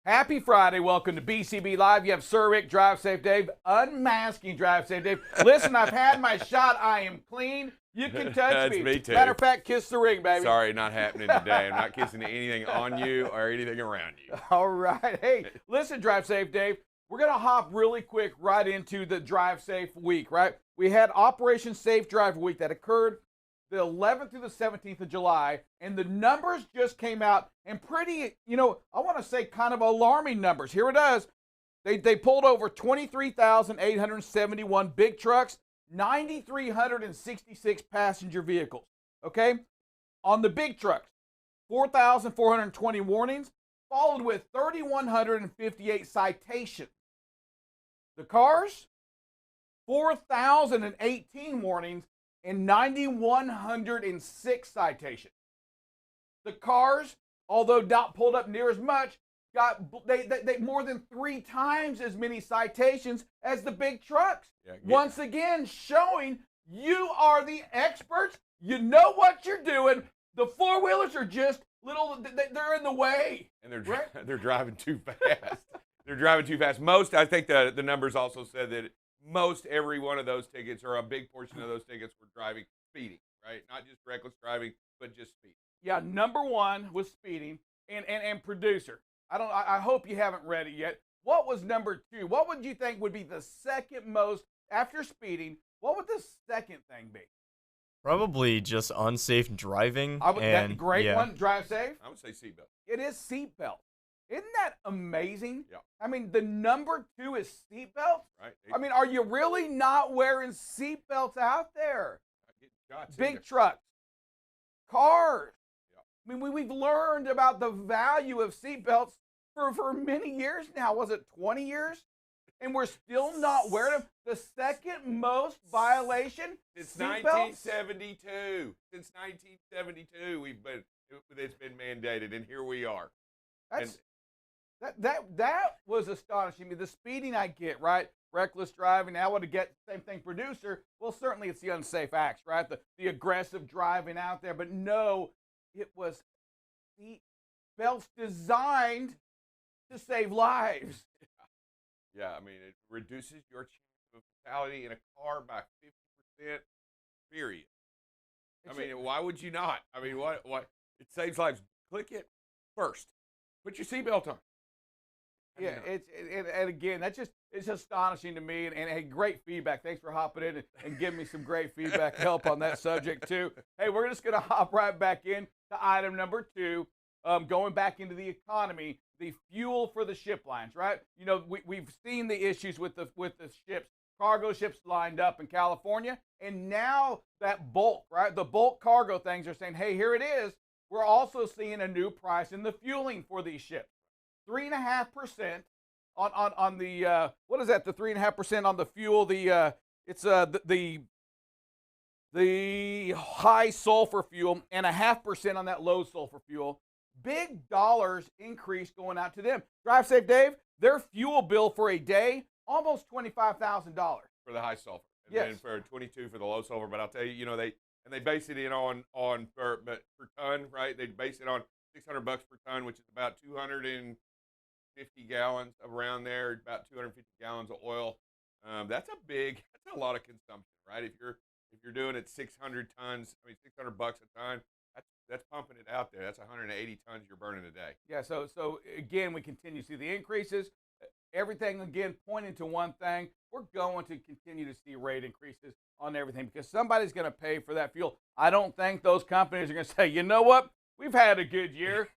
Happy Friday. Welcome to BCB Live. You have Sir Rick, Drive Safe Dave, Unmasking Drive Safe Dave. Listen, I've had my shot. I am clean. You can touch That's me. me too. Matter of fact, kiss the ring, baby. Sorry, not happening today. I'm not kissing anything on you or anything around you. All right. Hey, listen, Drive Safe Dave. We're going to hop really quick right into the Drive Safe week, right? We had Operation Safe Drive Week that occurred the 11th through the 17th of July, and the numbers just came out, and pretty, I want to say kind of alarming numbers. Here it is. They pulled over 23,871 big trucks, 9,366 passenger vehicles, okay? On the big trucks, 4,420 warnings, followed with 3,158 citations. The cars, 4,018 warnings, and 9,106 citations. The cars, although not pulled up near as much, got they more than 3 times as many citations as the big trucks. Yeah, once again, showing you are the experts. You know what you're doing. The four-wheelers are just they're in the way. And they're driving too fast. They're driving too fast. I think the numbers also said that most every one of those tickets, or a big portion of those tickets, were speeding, right? Not just reckless driving, but just speeding. Yeah, number one was speeding, and producer. I hope you haven't read it yet. What was number 2? What would you think would be the second most after speeding? What would the second thing be? Probably just unsafe driving. That great one, drive safe. I would say seatbelt. It is seatbelt. Isn't that amazing? Yeah. I mean, the number 2 is seatbelts. Right. I mean, are you really not wearing seatbelts out there? Big trucks, cars. Yeah. I mean, we've learned about the value of seatbelts for many years now. Was it 20 years? And we're still not wearing them. The second most violation since 1972. Since 1972, it's been mandated, and here we are. That was astonishing. I mean, the speeding I get, right? Reckless driving. Now I would get same thing, producer. Well, certainly it's the unsafe acts, right? The aggressive driving out there. But no, it was seat belts designed to save lives. Yeah, I mean, it reduces your chance of fatality in a car by 50%, period. I mean, why would you not? I mean, what? It saves lives. Click it first. Put your seatbelt on. Yeah, and again, it's astonishing to me, and hey, great feedback. Thanks for hopping in and giving me some great feedback, help on that subject too. Hey, we're just going to hop right back in to item number 2, going back into the economy, the fuel for the ship lines, right? You know, we've seen the issues with the ships, cargo ships lined up in California, and now that bulk, right? The bulk cargo things are saying, hey, here it is. We're also seeing a new price in the fueling for these ships. 3.5% on the what is that? The 3.5% on the fuel. It's the high sulfur fuel, and 0.5% on that low sulfur fuel. Big dollars increase going out to them. Drive Safe Dave, their fuel bill for a day almost $25,000 for the high sulfur. And yes. then for 22 for the low sulfur. But I'll tell you, they base it in on per ton, right? They base it on $600 per ton, which is about 250 gallons around there, about 250 gallons of oil. That's a lot of consumption, right? If you're doing it 600 tons, I mean $600 a ton, that's pumping it out there. That's 180 tons you're burning a day. Yeah. So again, we continue to see the increases. Everything again pointing to one thing: we're going to continue to see rate increases on everything because somebody's going to pay for that fuel. I don't think those companies are going to say, you know what, we've had a good year.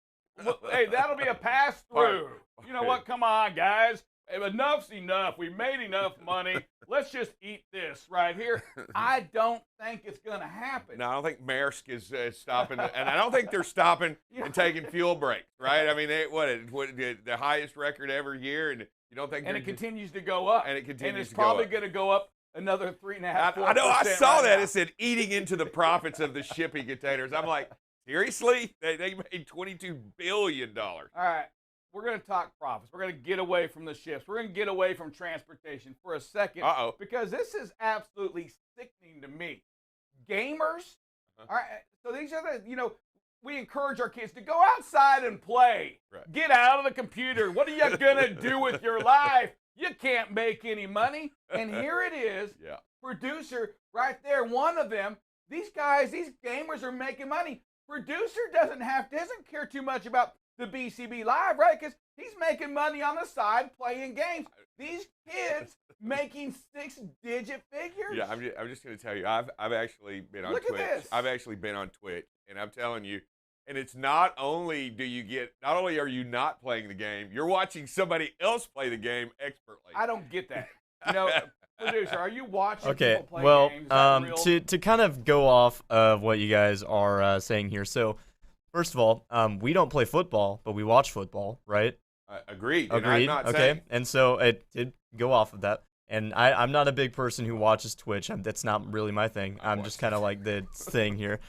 Hey, that'll be a pass-through. You know what? Come on, guys. Enough's enough. We made enough money. Let's just eat this right here. I don't think it's going to happen. No, I don't think Maersk is stopping, and I don't think they're stopping and taking fuel breaks, right? I mean, the highest record every year, and you don't think? And it continues to go up. And it continues to go up. And it's probably going to go up another 3.5%. I know. I saw that. It said eating into the profits of the shipping containers. I'm like, seriously? They made $22 billion. All right. We're going to talk profits. We're going to get away from the ships. We're going to get away from transportation for a second. Because this is absolutely sickening to me. Gamers. All right. So these are we encourage our kids to go outside and play. Right. Get out of the computer. What are you going to do with your life? You can't make any money. And here it is, Yeah. producer right there, one of them. These guys, these gamers are making money. Producer doesn't care too much about the BCB Live, right? Because he's making money on the side playing games. These kids making 6-digit figures. Yeah, I'm just going to tell you, I've actually been on Look Twitch. at this. I've actually been on Twitch, and I'm telling you, and it's not only are you not playing the game, you're watching somebody else play the game expertly. I don't get that. Producer, are you watching Okay, people play well, games? Is that real? to kind of go off of what you guys are saying here. So, first of all, we don't play football, but we watch football, right? Agreed. Agreed. And I'm not okay. saying, And so it did go off of that. And I'm not a big person who watches Twitch. That's not really my thing. I'm just kind of like the thing here.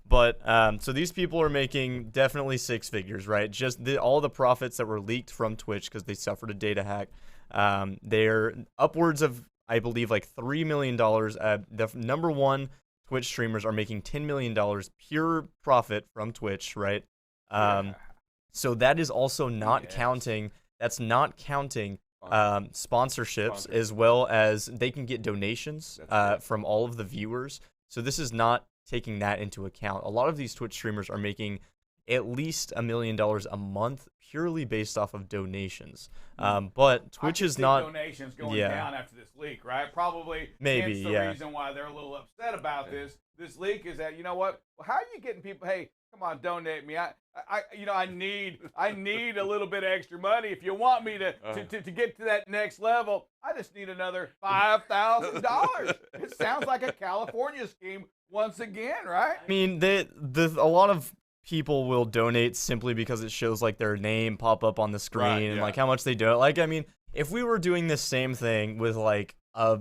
But so these people are making definitely 6 figures, right? Just all the profits that were leaked from Twitch because they suffered a data hack. They're upwards of, I believe, like $3 million. The number one Twitch streamers are making $10 million pure profit from Twitch, right? So that is also not counting. That's not counting sponsorships, as well as they can get donations from all of the viewers. So this is not taking that into account. A lot of these Twitch streamers are making at least $1 million a month purely based off of donations. But Twitch is not donations going down after this leak, right? Probably maybe the reason why they're a little upset about this leak is that, you know what? Well, how are you getting people? Hey, come on, donate me. I need a little bit of extra money. If you want me to get to that next level, I just need another $5,000. It sounds like a California scheme once again, right? I mean, a lot of people will donate simply because it shows like their name pop up on the screen and like how much they do. Like, I mean, if we were doing the same thing with like a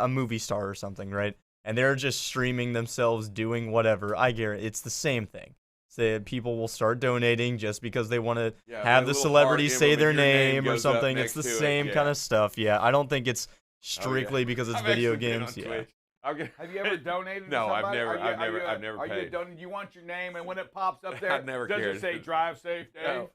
movie star or something, right? And they're just streaming themselves doing whatever, I guarantee it's the same thing. So people will start donating just because they want to have the celebrity say their name or something. It's the same kind of stuff. Yeah, I don't think it's strictly because it's video games. Yeah. Have you ever donated? No, to somebody? I've never paid. You want your name, and when it pops up there, I've never does cared. it say "Drive Safe, Dave"? No.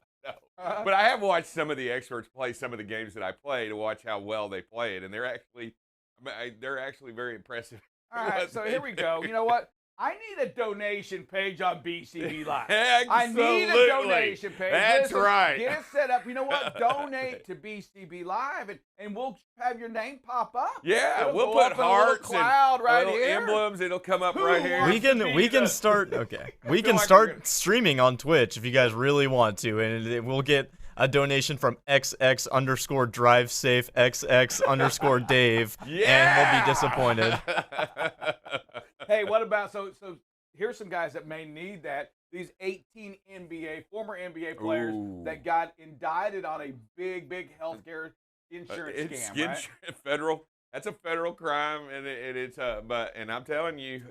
But I have watched some of the experts play some of the games that I play to watch how well they play it, and they're actually very impressive. All right, so here we go. You know what? I need a donation page on BCB Live. Absolutely. I need a donation page. That's right. Get it set up. You know what? Donate to BCB Live, and we'll have your name pop up. Yeah, It'll we'll go put up in a hearts little cloud right little here. emblems. It'll come up right here. We can start. Okay, we can start streaming on Twitch if you guys really want to, and we'll get a donation from XX_DriveSafe XX_Dave, and we'll be disappointed. Hey, what about so here's some guys that may need that. These 18 former NBA players that got indicted on a big healthcare insurance scam, right? Federal. That's a federal crime, and it's and I'm telling you,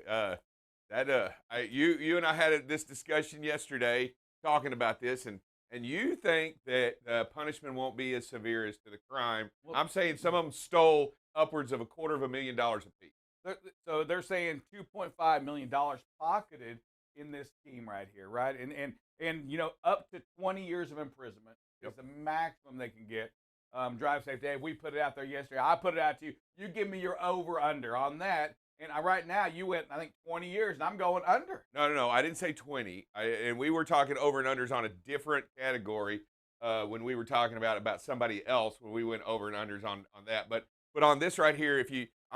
you and I had this discussion yesterday talking about this, and you think that punishment won't be as severe as to the crime. Well, I'm saying some of them stole upwards of $250,000 apiece. So they're saying $2.5 million pocketed in this scheme right here, right? And you know, up to 20 years of imprisonment is the maximum they can get. Drive Safe Dave, we put it out there yesterday. I put it out to you. You give me your over/under on that. And right now, you went, I think, 20 years, and I'm going under. No. I didn't say 20. And we were talking over and unders on a different category when we were talking about somebody else when we went over and unders on that. But on this right here,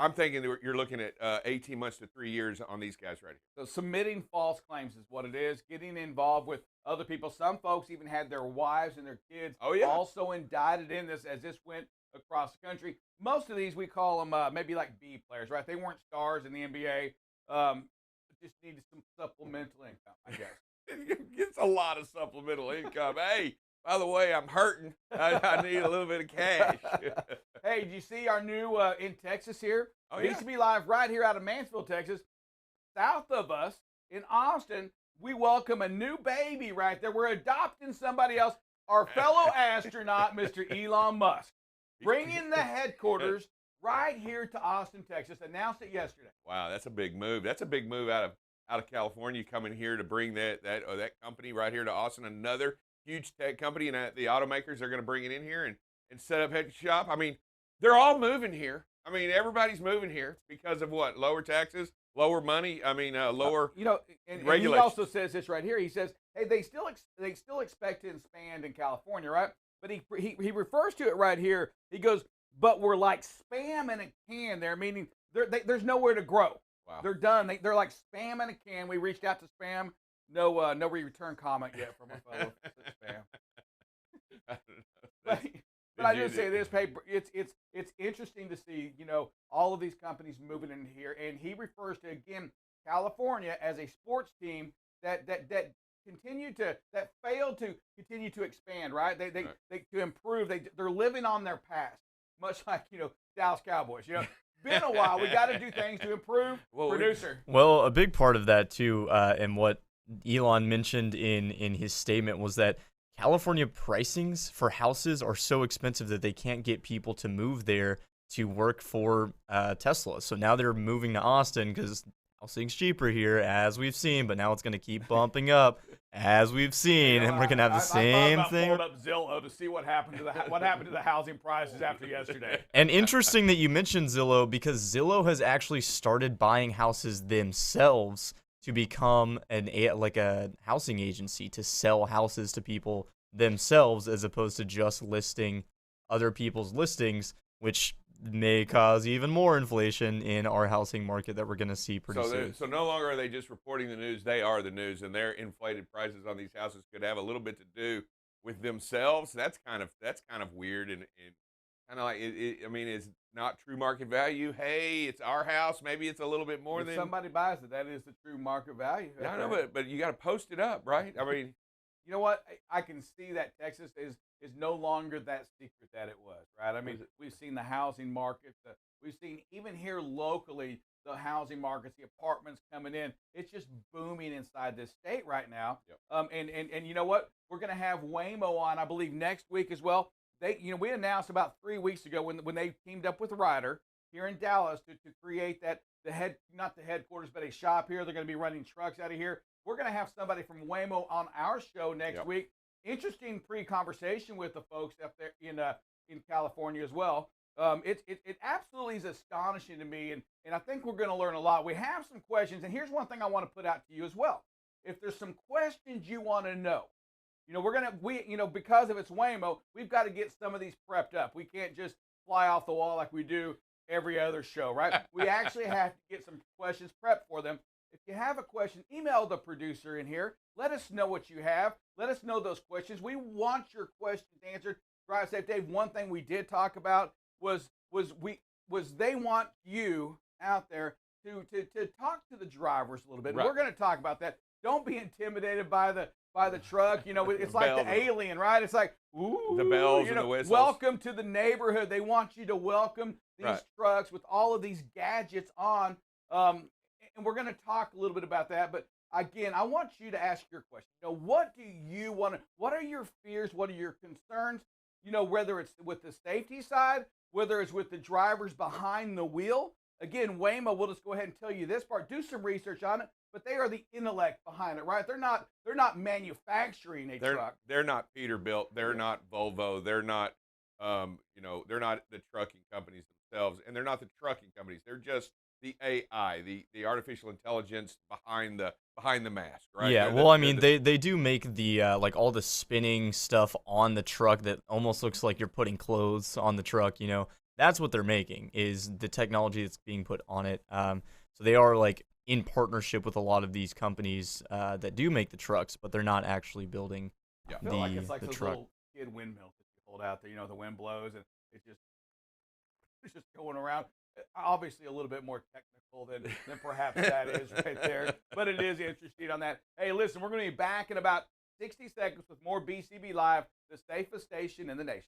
I'm thinking that you're looking at 18 months to 3 years on these guys right here. So submitting false claims is what it is. Getting involved with other people. Some folks even had their wives and their kids also indicted in this as this went across the country. Most of these we call them maybe like B players, right? They weren't stars in the NBA. Just needed some supplemental income, I guess. It's a lot of supplemental income. Hey, by the way, I'm hurting. I need a little bit of cash. Hey, did you see our new in Texas here? Oh, yeah. BCB Live right here out of Mansfield, Texas. South of us in Austin, we welcome a new baby right there. We're adopting somebody else. Our fellow astronaut, Mr. Elon Musk, bringing the headquarters right here to Austin, Texas. Announced it yesterday. Wow, that's a big move. That's a big move out out of California coming here to bring that company right here to Austin, another huge tech company, and the automakers are going to bring it in here and set up head shop. I mean, they're all moving here. I mean, everybody's moving here because of what? Lower taxes, lower money. I mean, lower and he regulations. also says this right here. He says, hey, they still expect to expand in California, right? But he refers to it right here. He goes, but we're like spam in a can there, meaning there's nowhere to grow. Wow. They're done. They're like spam in a can. We reached out to spam. No return comment yet from a fellow spam. But I just say this, hey, it's interesting to see, all of these companies moving in here, and he refers to, again, California as a sports team that failed to continue to expand, right? They to improve. They're living on their past, much like Dallas Cowboys. Been a while. We got to do things to improve. Producer. Well, a big part of that too, and what Elon mentioned in his statement was that California pricings for houses are so expensive that they can't get people to move there to work for Tesla. So now they're moving to Austin because housing's cheaper here, as we've seen, but now it's going to keep bumping up, as we've seen, and we're going to have the same thing. I pulled up Zillow to see what happened to the housing prices after yesterday. And interesting that you mentioned Zillow, because Zillow has actually started buying houses themselves to become a housing agency to sell houses to people themselves, as opposed to just listing other people's listings, which may cause even more inflation in our housing market that we're going to see pretty soon. So no longer are they just reporting the news; they are the news, and their inflated prices on these houses could have a little bit to do with themselves. That's kind of weird and kind of like I mean, it's not true market value. Hey, it's our house. Maybe it's a little bit more if than somebody buys it. That is the true market value. Yeah, I know, but you got to post it up, right? I mean, you know what? I can see that Texas is no longer that secret that it was, right? I mean, we've seen the housing markets. We've seen even here locally the housing markets, the apartments coming in. It's just booming inside this state right now. Yep. And you know what? We're going to have Waymo on, I believe, next week as well. We announced about 3 weeks ago when they teamed up with Ryder here in Dallas to create not the headquarters, but a shop here. They're going to be running trucks out of here. We're going to have somebody from Waymo on our show next week. Interesting pre-conversation with the folks up there in California as well. It absolutely is astonishing to me, and I think we're going to learn a lot. We have some questions, and here's one thing I want to put out to you as well. If there's some questions you want to know, because if it's Waymo, we've got to get some of these prepped up. We can't just fly off the wall like we do every other show, right? We actually have to get some questions prepped for them. If you have a question, email the producer in here. Let us know what you have. Let us know those questions. We want your questions answered. Drive Safe Dave, one thing we did talk about was they want you out there to talk to the drivers a little bit. Right. We're going to talk about that. Don't be intimidated by the truck. It's like the alien, right? It's like, ooh, the bells and the whistles. Welcome to the neighborhood. They want you to welcome these trucks with all of these gadgets on. And we're going to talk a little bit about that. But again, I want you to ask your question. What do you want to? What are your fears? What are your concerns? Whether it's with the safety side, whether it's with the drivers behind the wheel. Again, Waymo, we'll just go ahead and tell you this part. Do some research on it. But they are the intellect behind it, right? They're not manufacturing a truck. They're not Peterbilt. They're not Volvo. They're not they're not the trucking companies themselves, and they're not the trucking companies. They're just the AI, the artificial intelligence behind the mask, right? Yeah, well, I mean, they do make the like all the spinning stuff on the truck that almost looks like you're putting clothes on the truck. That's what they're making, is the technology that's being put on it. So they are like in partnership with a lot of these companies that do make the trucks, but they're not actually building I feel like it's like the those truck. Little kid windmills that you hold out there. The wind blows and it's just going around. Obviously a little bit more technical than perhaps that is right there, but it is interesting on that. Hey, listen, we're going to be back in about 60 seconds with more BCB Live, the safest station in the nation.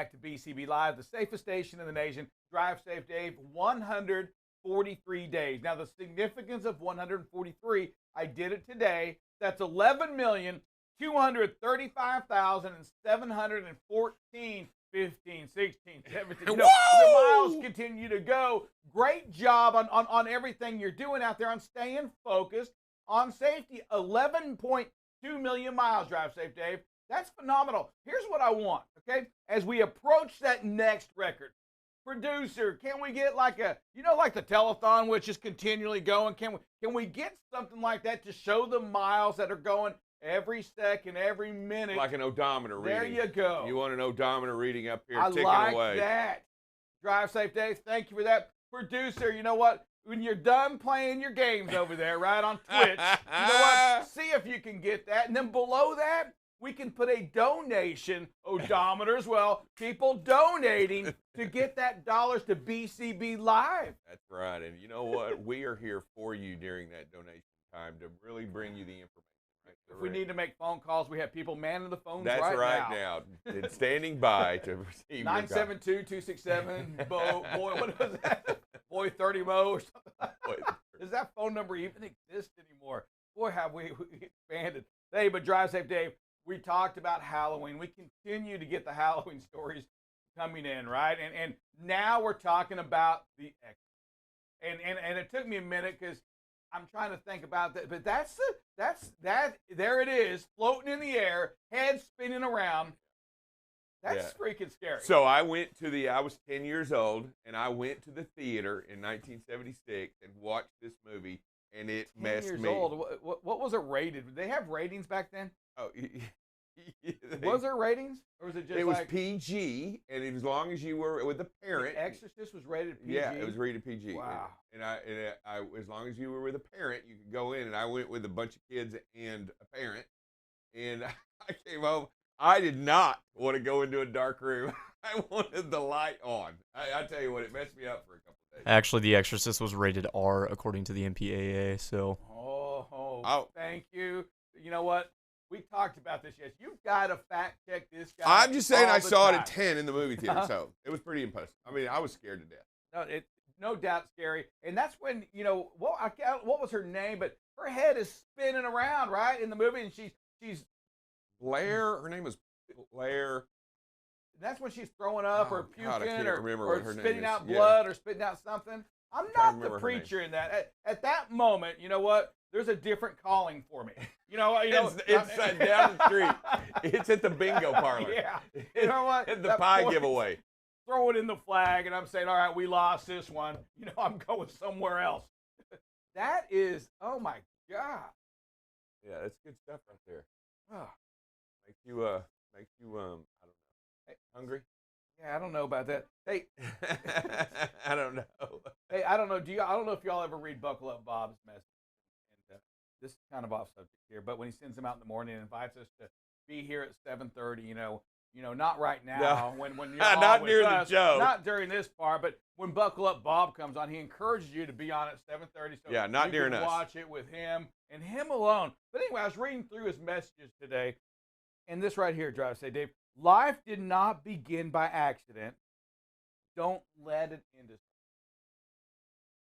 back to BCB Live, the safest station in the nation. Drive Safe Dave, 143 days. Now, the significance of 143, I did it today. That's 11,235,714, 15, 16, 17. You know, the miles continue to go. Great job on everything you're doing out there on staying focused on safety. 11.2 million miles, Drive Safe Dave. That's phenomenal. Here's what I want, okay? As we approach that next record, producer, can we get like a, like the telethon, which is continually going? Can we get something like that to show the miles that are going every second, every minute? Like an odometer reading. There you go. You want an odometer reading up here, I ticking like away. that. Drive Safe Dave, thank you for that. Producer, you know what? When you're done playing your games over there, right, on Twitch, you know what? See if you can get that. And then below that, we can put a donation odometer as well. People donating to get that dollars to BCB Live. That's right. And you know what? We are here for you during that donation time to really bring you the information. Right? If we need to make phone calls, we have people manning the phones That's right now. And standing by to receive 972-267, boy, what was that? Boy 30 Mo or something. Does that phone number even exist anymore? Boy, have we expanded. Hey, but Drive Safe Dave, we talked about Halloween. We continue to get the Halloween stories coming in, right? And now we're talking about the Exorcist. And it took me a minute because I'm trying to think about that. But that's there it is, floating in the air, head spinning around. That's freaking scary. So I was 10 years old, and I went to the theater in 1976 and watched this movie, and it messed me. 10 years old. What was it rated? Did they have ratings back then? Oh, was there ratings, or was it just? It was PG, and as long as you were with a parent. The Exorcist was rated PG. Yeah, it was rated PG. Wow. And I, as long as you were with a parent, you could go in. And I went with a bunch of kids and a parent, and I came home. I did not want to go into a dark room. I wanted the light on. I tell you what, it messed me up for a couple of days. Actually, The Exorcist was rated R according to the MPAA. So. Oh. Thank you. You know what? We talked about this, yes. You've got to fact check this guy. I'm just saying I saw time. it at 10 in the movie theater, so it was pretty impressive. I mean, I was scared to death. No doubt scary. And that's when, what was her name? But her head is spinning around, right, in the movie, and she's Blair. Her name was Blair. That's when she's throwing up or puking or spitting out blood or spitting out something. I'm not the preacher in that. At that moment, you know what? There's a different calling for me. It's down the street. It's at the bingo parlor. Yeah. You know what? At the pie giveaway. Throw it in the flag, and I'm saying, all right, we lost this one. I'm going somewhere else. That is, oh my God. Yeah, that's good stuff right there. Oh. Makes you I don't know. Hey, hungry? Yeah, I don't know about that. Hey. I don't know. Hey, I don't know. I don't know if y'all ever read Buckle Up Bob's message. This is kind of off subject here, but when he sends them out in the morning and invites us to be here at 7:30, not right now, when you're not near the show, not during this part, but when Buckle Up Bob comes on, he encourages you to be on at 7:30. So yeah, not during us. Watch it with him and him alone. But anyway, I was reading through his messages today, and this right here, Drive Say Dave, life did not begin by accident. Don't let it end.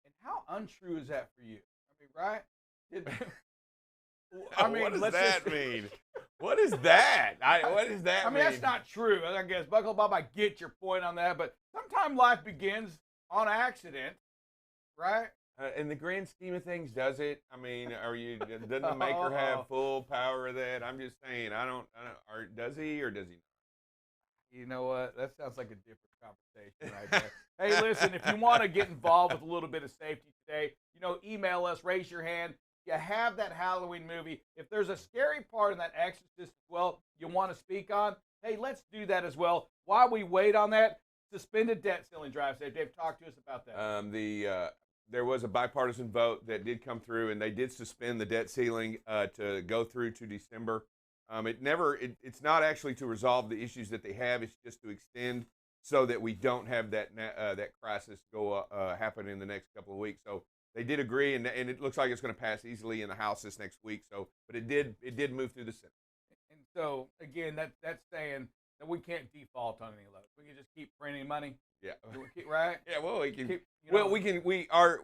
And how untrue is that for you? I mean, right? What does that mean? What is that? What does that mean? That's not true. I guess, Buckle Bob, I get your point on that, but sometimes life begins on accident, right? In the grand scheme of things, does it? I mean, doesn't the maker have full power of that? I'm just saying, or does he or does he not? You know what? That sounds like a different conversation right there. Hey, listen, if you want to get involved with a little bit of safety today, email us, raise your hand. You have that Halloween movie. If there's a scary part in that Exorcist as well you want to speak on, hey, let's do that as well. While we wait on that, suspended debt ceiling, Drive Safe Dave, talk to us about that. There was a bipartisan vote that did come through, and they did suspend the debt ceiling to go through to December. It's not actually to resolve the issues that they have. It's just to extend so that we don't have that crisis happen in the next couple of weeks. So they did agree, and it looks like it's going to pass easily in the House this next week. So, but it did move through the Senate. And so again, that's saying that we can't default on any loans. We can just keep printing money. Yeah. Right? Yeah, well, we can. Keep,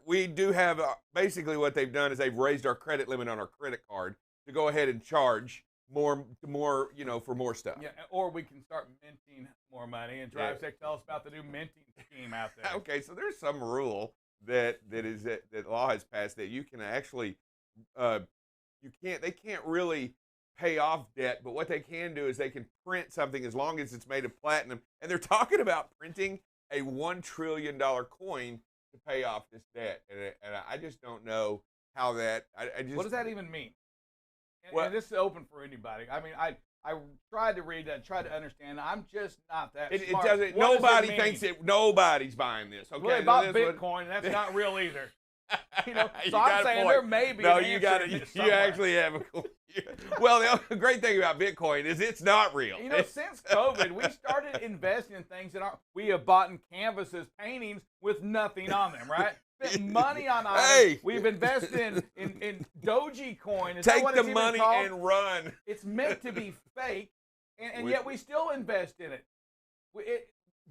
We do have basically what they've done is they've raised our credit limit on our credit card to go ahead and charge more, for more stuff. Yeah, or we can start minting more money. And DriveSec, tell us about the new minting scheme out there. Okay, so there's some rule that law has passed that you can actually, they can't really pay off debt, but what they can do is they can print something as long as it's made of platinum, and they're talking about printing a $1 trillion coin to pay off this debt, and I just don't know how that. What does that even mean? And this is open for anybody. I mean, I tried to read that, tried to understand. I'm just not that smart. It doesn't. What nobody does it thinks it. Nobody's buying this. Okay, well, they bought Bitcoin, and that's not real either. So I'm saying there may be. You actually have a. Well, the great thing about Bitcoin is it's not real. Since COVID, we started investing in things we have bought in canvases, paintings with nothing on them, right? Spent money on items. Hey. We've invested in Dogecoin. Take the money and run. It's meant to be fake, and yet we still invest in it.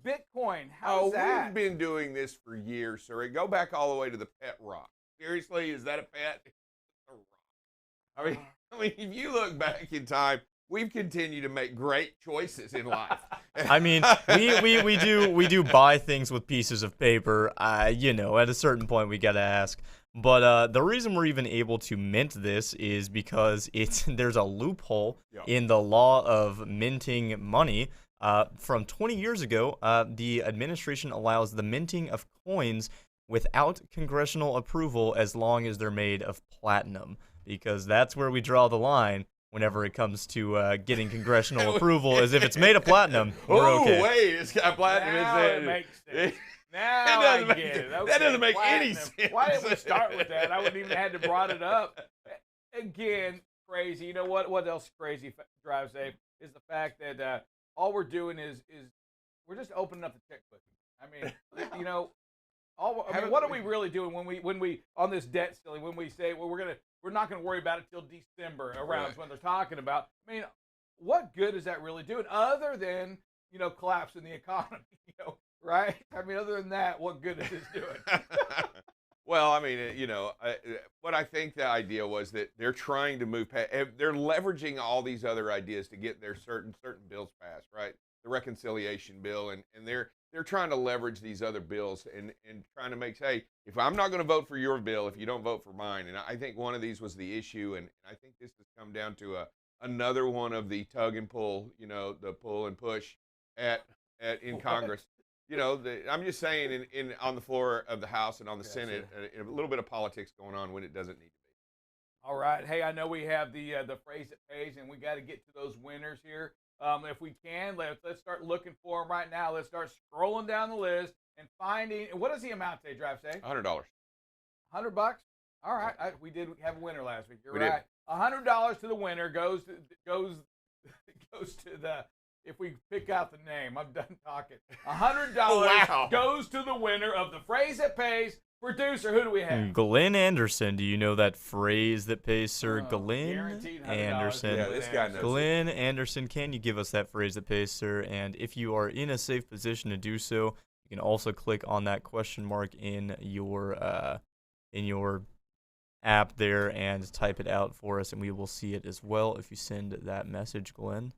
Bitcoin, how's that? We've been doing this for years, sir. Go back all the way to the pet rock. Seriously, is that a pet? It's a rock. I mean, if you look back in time, we've continued to make great choices in life. I mean, we do buy things with pieces of paper. At a certain point, we gotta ask. But the reason we're even able to mint this is because there's a loophole in the law of minting money. From 20 years ago, the administration allows the minting of coins without congressional approval as long as they're made of platinum, because that's where we draw the line whenever it comes to getting congressional approval, is if it's made of platinum, we're okay. Oh, wait, it's got platinum. Now it makes sense. Now I get it. Okay, that doesn't make any platinum. sense. Why didn't we start with that? I wouldn't even have had to brought it up. Again, crazy. You know what else crazy, DriveSafe, is the fact that all we're doing is we're just opening up the checkbook. I mean, what are we really doing when we on this debt ceiling, when we say, well, we're not going to worry about it till December around when they're talking about. I mean, what good is that really doing other than, collapsing the economy, right? I mean, other than that, what good is this doing? Well, I mean, what I think the idea was that they're trying to move past, they're leveraging all these other ideas to get their certain bills passed, right? The reconciliation bill, and they're trying to leverage these other bills and trying to make, hey, if I'm not going to vote for your bill, if you don't vote for mine, and I think one of these was the issue, and I think this has come down to another one of the tug and pull, the pull and push in Congress. I'm just saying on the floor of the House and on the Senate, a little bit of politics going on when it doesn't need to be. All right. Hey, I know we have the phrase that pays, and we got to get to those winners here. If we can, let's start looking for them right now. Let's start scrolling down the list and finding. What is the amount today, DriveSafe? $100. $100. All right. We did have a winner last week. You're right. $100 to the winner goes to the. If we pick out the name, I'm done talking. $100 goes to the winner of the phrase that pays. Producer, who do we have? Glenn Anderson. Do you know that phrase that pays, sir? Glenn Anderson. Yeah, this guy knows. Glenn Anderson, can you give us that phrase that pays, sir? And if you are in a safe position to do so, you can also click on that question mark in your app there and type it out for us, and we will see it as well if you send that message, Glenn.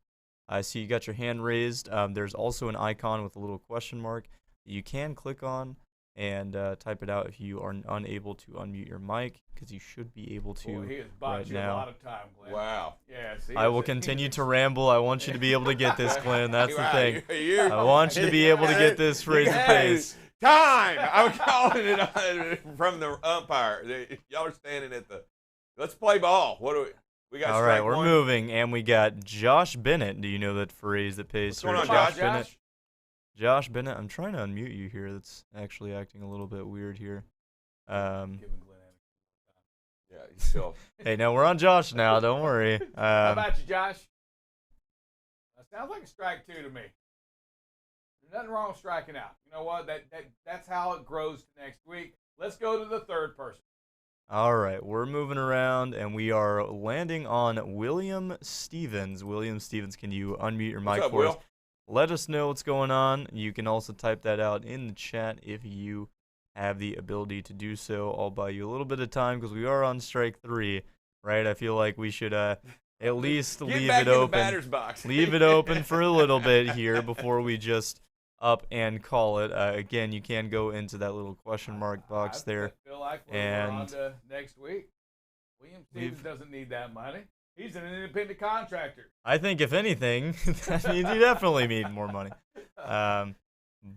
I see you got your hand raised. There's also an icon with a little question mark that you can click on and type it out if you are unable to unmute your mic, because you should be able to. He has bought you now. A lot of time, Glenn. Wow. Yeah. See, I will continue to ramble. I want you to be able to get this, Glenn. That's the thing. I want you to be able to get this phrase that pays. Time. I'm calling it from the umpire. Y'all are standing at the. Let's play ball. What do we got? All right, we're moving, and we got Josh Bennett. Do you know that phrase that pays? What's going on, Josh? Bennett. Josh Bennett, I'm trying to unmute you here. That's actually acting a little bit weird here. Yeah, he's still. Hey, no, we're on Josh now. Don't worry. How about you, Josh? That sounds like a strike two to me. There's nothing wrong with striking out. You know what? That's how it grows to next week. Let's go to the third person. All right, we're moving around, and we are landing on William Stevens. William Stevens, can you unmute your mic for us? let us know what's going on. You can also type that out in the chat if you have the ability to do so. I'll buy you a little bit of time because we are on strike 3, right? I feel like we should at least leave back it in the open. batter's box. Leave it open for a little bit here before we just up and call it. Again, you can go into that little question mark box there. I feel like we're on to next week. William Stevens doesn't need that money. He's an independent contractor. I think, if anything, that means you definitely need more money.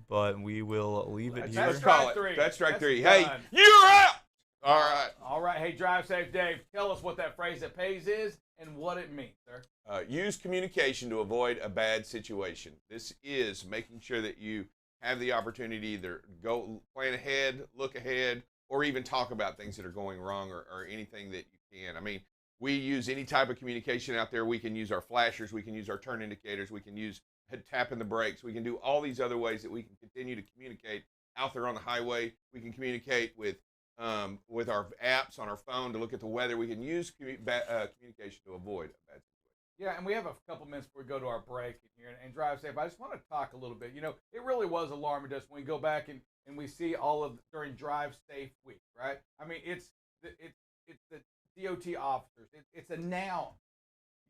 But we will leave it here. Let's call it. That's strike 3. Hey, done. you're out! All right. All right. Hey, drive safe, Dave. Tell us what that phrase that pays is and what it means, sir. Use communication to avoid a bad situation. This is making sure that you have the opportunity to either go plan ahead, look ahead, or even talk about things that are going wrong or anything that you can. I mean, we use any type of communication out there. We can use our flashers. We can use our turn indicators. We can use tapping the brakes. We can do all these other ways that we can continue to communicate out there on the highway. We can communicate with our apps on our phone to look at the weather. We can use communication to avoid a bad situation. Yeah, and we have a couple minutes before we go to our break here and drive safe. I just want to talk a little bit. You know, it really was alarming to us when we go back and we see all of during Drive Safe Week, right? I mean, it's the DOT officers. It's announced.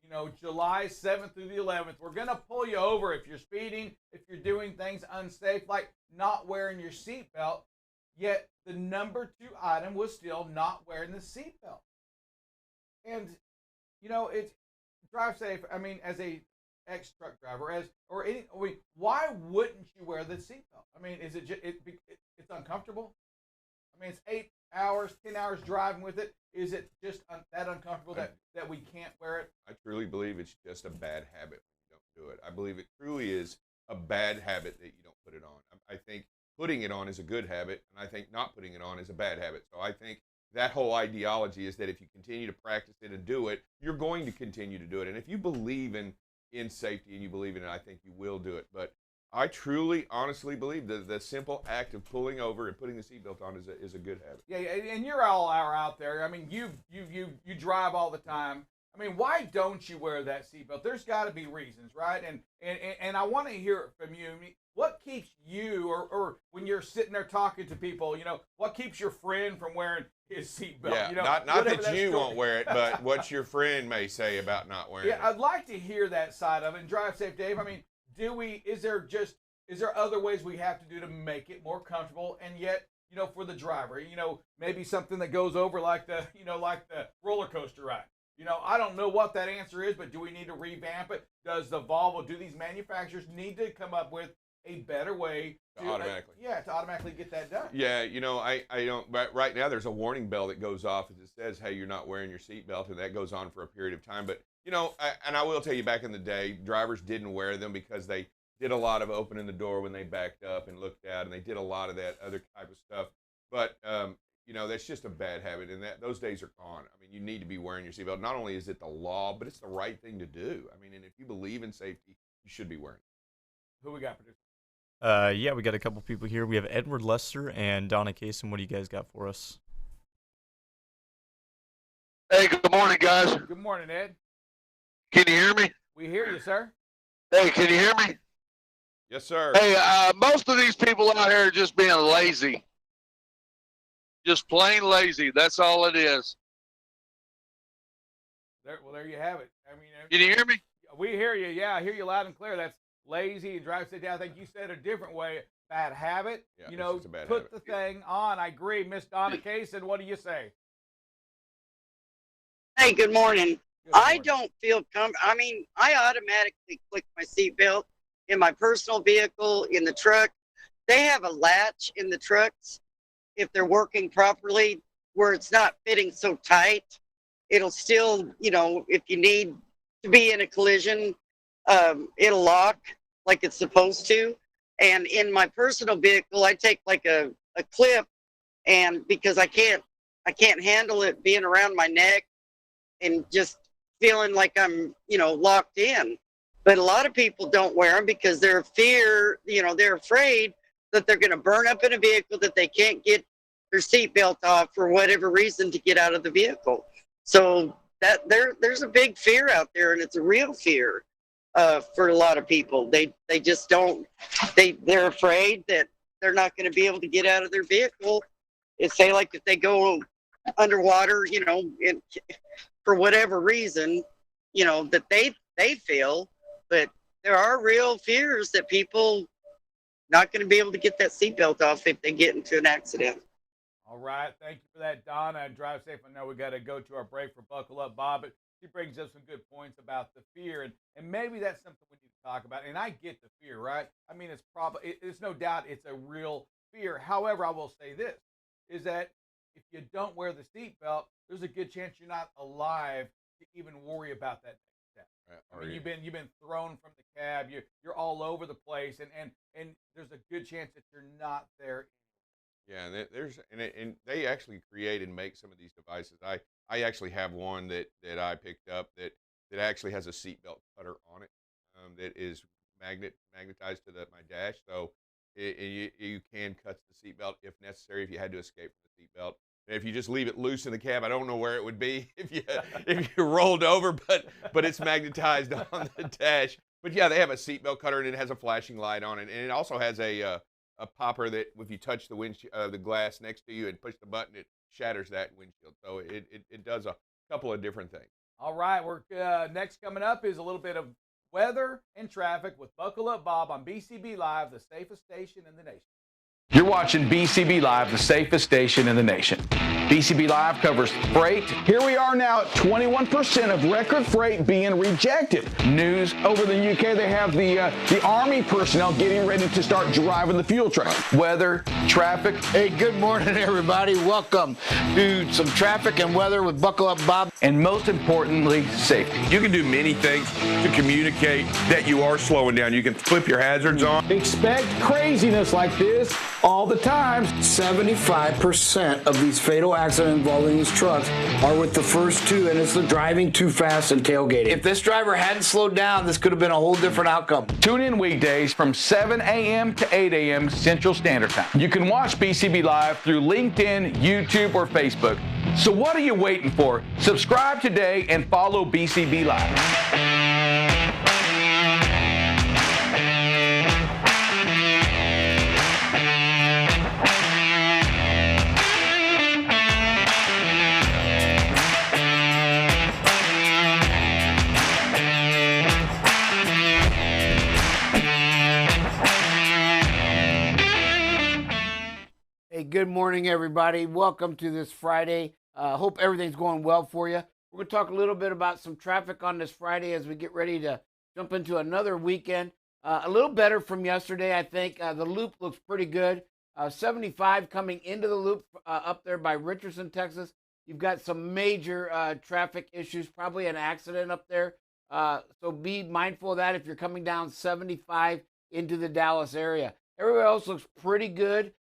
You know, July 7th through the 11th, we're going to pull you over if you're speeding, if you're doing things unsafe, like not wearing your seatbelt. Yet the number 2 item was still not wearing the seatbelt. And, you know, it's drive safe. I mean, as a ex-truck driver, why wouldn't you wear the seatbelt? I mean, is it just, it's uncomfortable? I mean, it's 8 hours, 10 hours driving with it. Is it just that uncomfortable that we can't wear it? I truly believe it's just a bad habit when you don't do it. I believe it truly is a bad habit that you don't put it on. I think putting it on is a good habit, and I think not putting it on is a bad habit. So I think that whole ideology is that if you continue to practice it and do it, you're going to continue to do it. And if you believe in safety and you believe in it, I think you will do it. But I truly, honestly believe that the simple act of pulling over and putting the seatbelt on is a good habit. Yeah, and you're all out there. I mean, you drive all the time. I mean, why don't you wear that seatbelt? There's got to be reasons, right? And I want to hear it from you. What keeps you, or when you're sitting there talking to people, you know, what keeps your friend from wearing his seatbelt? Yeah, you know, not that you won't wear it, but what your friend may say about not wearing it. Yeah, I'd like to hear that side of it. And Drive Safe, Dave, I mean, is there other ways we have to do to make it more comfortable and yet, you know, for the driver, you know, maybe something that goes over like the roller coaster ride. You know, I don't know what that answer is, but do we need to revamp it? Does the Volvo, do these manufacturers need to come up with a better way to automatically get that done? Yeah, you know, I don't. Right now, there's a warning bell that goes off that says, "Hey, you're not wearing your seatbelt," and that goes on for a period of time. But you know, I will tell you, back in the day, drivers didn't wear them because they did a lot of opening the door when they backed up and looked out, and they did a lot of that other type of stuff. But you know, that's just a bad habit, and those days are gone. I mean, you need to be wearing your seatbelt. Not only is it the law, but it's the right thing to do. I mean, and if you believe in safety, you should be wearing it. Who we got, producer? Yeah, we got a couple people here. We have Edward Lester and Donna Kaysen. What do you guys got for us? Hey, good morning, guys. Good morning, Ed. Can you hear me? We hear you, sir. Hey, can you hear me? Yes, sir. Hey, most of these people out here are just being lazy. Just plain lazy. That's all it is. There you have it. I mean, can you hear me? We hear you. Yeah, I hear you loud and clear. That's lazy and drive sit down. I think you said a different way. Bad habit. Yeah, you know, put the thing on. I agree. Miss Donna Kaysen, what do you say? Hey, good morning. I don't feel I mean, I automatically click my seatbelt in my personal vehicle, in the truck. They have a latch in the trucks. If they're working properly, where it's not fitting so tight, it'll still, you know, if you need to be in a collision, it'll lock like it's supposed to. And in my personal vehicle, I take like a clip, and because I can't handle it being around my neck and just feeling like I'm, you know, locked in. But a lot of people don't wear them because they're afraid that they're going to burn up in a vehicle, that they can't get their seatbelt off for whatever reason to get out of the vehicle. So that there's a big fear out there, and it's a real fear. for a lot of people. They just don't. They're afraid that they're not going to be able to get out of their vehicle. It's say like if they go underwater, for whatever reason, that they feel. But there are real fears that people not going to be able to get that seatbelt off if they get into an accident. All right. Thank you for that, Donna. Drive safe. I know we got to go to our break for Buckle Up, Bob, but she brings up some good points about the fear, and maybe that's something we need to talk about. And I get the fear, right? I mean, it's no doubt it's a real fear. However, I will say this, is that if you don't wear the seatbelt, there's a good chance you're not alive to even worry about that next step. I mean, you've been thrown from the cab. You're all over the place, and there's a good chance that you're not there. Yeah, and they actually create and make some of these devices. I actually have one that I picked up that actually has a seatbelt cutter on it, that is magnetized to my dash, so you can cut the seatbelt if necessary if you had to escape from the seatbelt. And if you just leave it loose in the cab, I don't know where it would be if you rolled over, but it's magnetized on the dash. But yeah, they have a seatbelt cutter and it has a flashing light on it, and it also has a popper that if you touch the glass next to you and push the button, it shatters that windshield. So it does a couple of different things. All right, we're next coming up is a little bit of weather and traffic with Buckle Up Bob on BCB Live, the safest station in the nation. You're watching BCB Live, the safest station in the nation. BCB Live covers freight. Here we are now at 21% of record freight being rejected. News over the UK, they have the Army personnel getting ready to start driving the fuel truck. Weather, traffic. Hey, good morning, everybody. Welcome to some traffic and weather with Buckle Up Bob. And most importantly, safety. You can do many things to communicate that you are slowing down. You can flip your hazards on. Expect craziness like this all the time. 75% of these fatal accidents involving these trucks are with the first two, and it's the driving too fast and tailgating. If this driver hadn't slowed down, this could have been a whole different outcome. Tune in weekdays from 7 a.m. to 8 a.m. Central Standard Time. You can watch BCB Live through LinkedIn, YouTube, or Facebook. So what are you waiting for? Subscribe today and follow BCB Live. Good morning, everybody. Welcome to this Friday. Hope everything's going well for you. We're going to talk a little bit about some traffic on this Friday as we get ready to jump into another weekend. A little better from yesterday, I think. The loop looks pretty good. 75 coming into the loop up there by Richardson, Texas. You've got some major traffic issues, probably an accident up there. So be mindful of that if you're coming down 75 into the Dallas area. Everywhere else looks pretty good.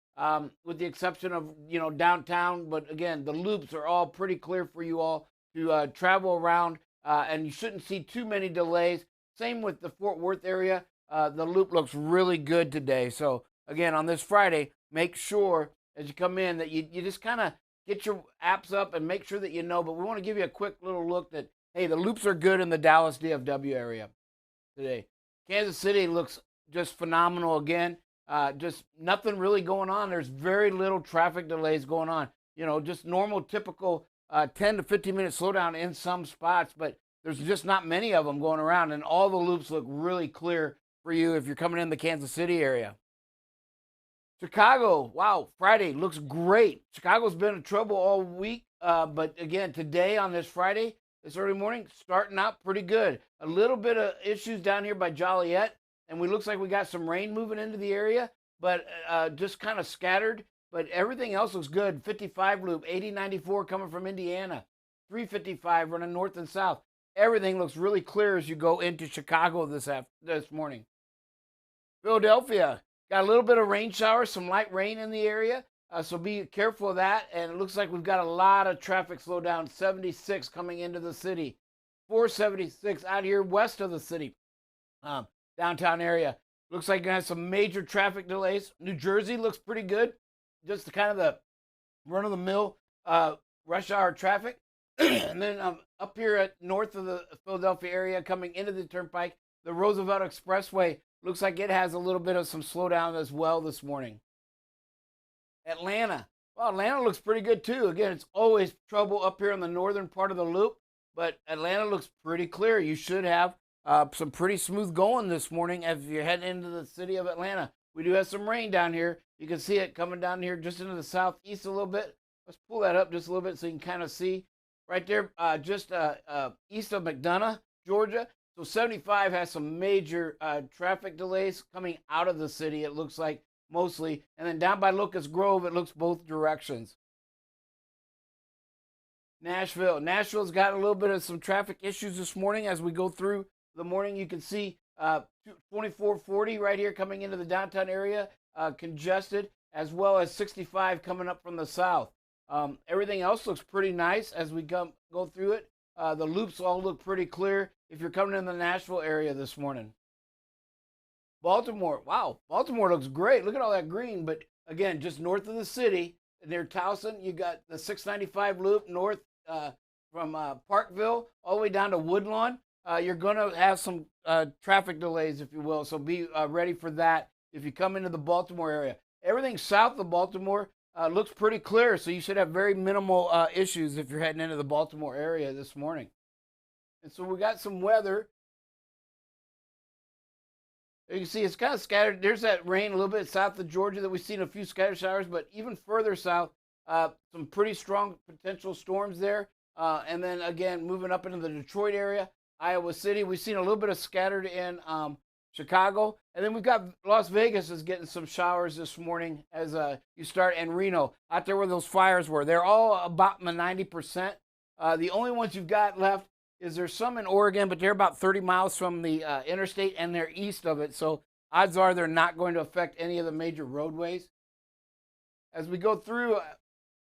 With the exception of, downtown. But again, the loops are all pretty clear for you all to travel around, and you shouldn't see too many delays. Same with the Fort Worth area. The loop looks really good today. So again, on this Friday, make sure as you come in that you just kind of get your apps up and make sure that you know. But we want to give you a quick little look that, hey, the loops are good in the Dallas DFW area today. Kansas City looks just phenomenal again. Just nothing really going on. There's very little traffic delays going on. Just normal, typical 10 to 15 minute slowdown in some spots, but there's just not many of them going around, and all the loops look really clear for you if you're coming in the Kansas City area. Chicago, wow, Friday looks great. Chicago's been in trouble all week, but again, today on this Friday, this early morning, starting out pretty good. A little bit of issues down here by Joliet. And we looks like we got some rain moving into the area, but just kind of scattered. But everything else looks good. 55 loop, 8094 coming from Indiana, 355 running north and south. Everything looks really clear as you go into Chicago this morning. Philadelphia, got a little bit of rain showers, some light rain in the area, so be careful of that. And it looks like we've got a lot of traffic slow down. 76 coming into the city, 476 out here west of the city. Downtown area. Looks like you're going to have some major traffic delays. New Jersey looks pretty good. Just kind of the run-of-the-mill rush hour traffic. And then up here at north of the Philadelphia area coming into the turnpike, the Roosevelt Expressway looks like it has a little bit of some slowdown as well this morning. Atlanta. Well, Atlanta looks pretty good too. Again, it's always trouble up here in the northern part of the loop, but Atlanta looks pretty clear. You should have some pretty smooth going this morning as you're heading into the city of Atlanta. We do have some rain down here. You can see it coming down here just into the southeast a little bit. Let's pull that up just a little bit so you can kind of see right there, just east of McDonough, Georgia. So 75 has some major traffic delays coming out of the city, it looks like, mostly. And then down by Locust Grove, it looks both directions. Nashville. Nashville's got a little bit of some traffic issues this morning as we go through the morning. You can see 2440 right here coming into the downtown area, congested, as well as 65 coming up from the south. Everything else looks pretty nice as we go through it. The loops all look pretty clear if you're coming in the Nashville area this morning. Baltimore, wow, Baltimore looks great. Look at all that green, but again, just north of the city, near Towson, you got the 695 loop north from Parkville all the way down to Woodlawn. You're going to have some traffic delays, if you will, so be ready for that if you come into the Baltimore area. Everything south of Baltimore looks pretty clear, so you should have very minimal issues if you're heading into the Baltimore area this morning. And so we got some weather. You can see it's kind of scattered. There's that rain a little bit south of Georgia that we've seen a few scattered showers, but even further south, some pretty strong potential storms there. And then again, moving up into the Detroit area, Iowa City, we've seen a little bit of scattered in Chicago. And then we've got Las Vegas is getting some showers this morning as you start, and Reno, out there where those fires were. They're all about in the 90%. The only ones you've got left is there's some in Oregon, but they're about 30 miles from the interstate and they're east of it. So odds are they're not going to affect any of the major roadways. As we go through,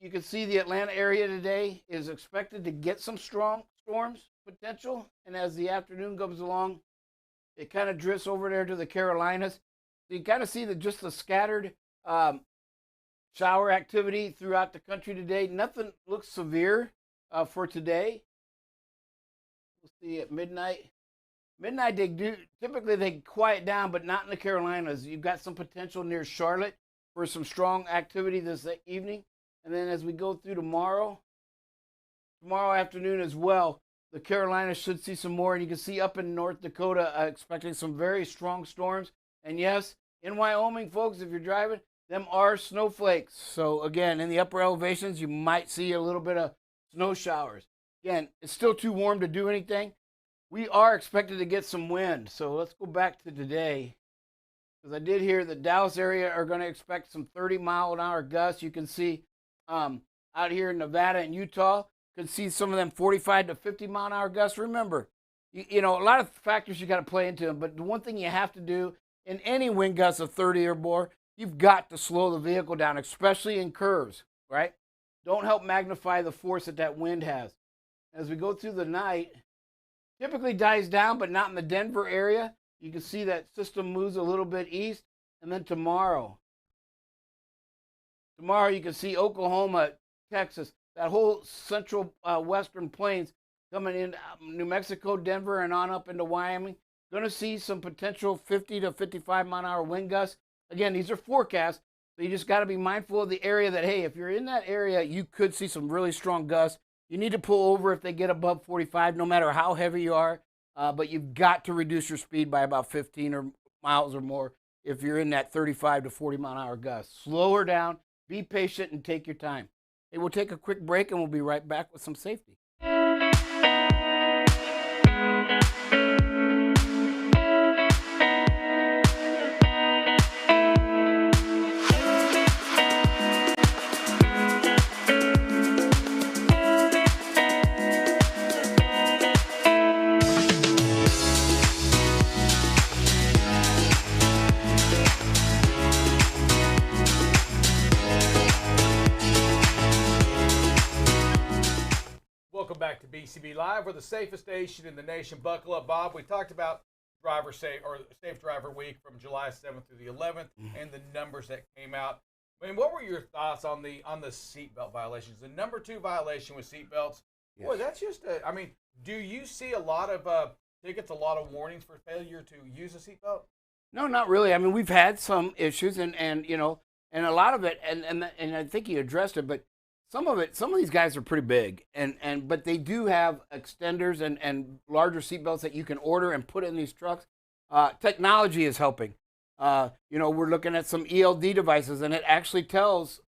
you can see the Atlanta area today is expected to get some strong storms potential. And as the afternoon comes along, it kind of drifts over there to the Carolinas. So you kind of see just the scattered shower activity throughout the country today. Nothing looks severe for today. We'll see at midnight. Midnight, typically they quiet down, but not in the Carolinas. You've got some potential near Charlotte for some strong activity this evening. And then as we go through tomorrow afternoon as well, the Carolinas should see some more. And you can see up in North Dakota expecting some very strong storms. And yes, in Wyoming, folks, if you're driving, them are snowflakes. So again, in the upper elevations, you might see a little bit of snow showers. Again, it's still too warm to do anything. We are expected to get some wind. So let's go back to today. Because I did hear the Dallas area are going to expect some 30-mile-an-hour gusts. You can see out here in Nevada and Utah, could see some of them 45 to 50-mile-an-hour gusts. Remember, you know, a lot of factors you got to play into them. But the one thing you have to do in any wind gusts of 30 or more, you've got to slow the vehicle down, especially in curves, right? Don't help magnify the force that wind has. As we go through the night, typically dies down, but not in the Denver area. You can see that system moves a little bit east. And then tomorrow you can see Oklahoma, Texas, that whole central western plains coming in New Mexico, Denver, and on up into Wyoming. Going to see some potential 50 to 55-mile-an-hour wind gusts. Again, these are forecasts, so you just got to be mindful of the area that, hey, if you're in that area, you could see some really strong gusts. You need to pull over if they get above 45, no matter how heavy you are. But you've got to reduce your speed by about 15 miles or more if you're in that 35 to 40-mile-an-hour gust. Slow her down, be patient, and take your time. Hey, we'll take a quick break, and we'll be right back with some safety. Welcome back to BCB Live. We're the safest station in the nation. Buckle up, Bob. We talked about Safe Driver Week from July 7th through the 11th and the numbers that came out. I mean, what were your thoughts on the seatbelt violations? The number 2 violation with seatbelts. Yes. Boy, that's just do you see a lot of tickets, a lot of warnings for failure to use a seatbelt? No, not really. I mean, we've had some issues, and you know, and a lot of it, and I think you addressed it, but some of these guys are pretty big, but they do have extenders and larger seatbelts that you can order and put in these trucks. Technology is helping. You know, we're looking at some ELD devices, and it actually tells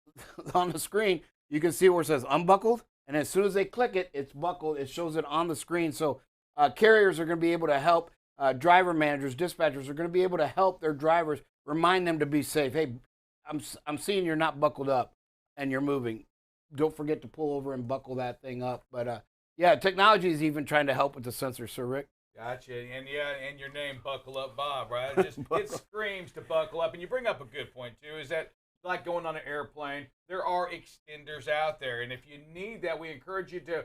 on the screen. You can see where it says unbuckled, and as soon as they click it, it's buckled. It shows it on the screen. So carriers are going to be able to help. Driver managers, dispatchers are going to be able to help their drivers, remind them to be safe. Hey, I'm seeing you're not buckled up and you're moving. Don't forget to pull over and buckle that thing up. But yeah, technology is even trying to help with the sensor, Sir Rick. Gotcha. And yeah, and your name, Buckle Up Bob, right? It screams to buckle up. And you bring up a good point, too, is that like going on an airplane, there are extenders out there. And if you need that, we encourage you to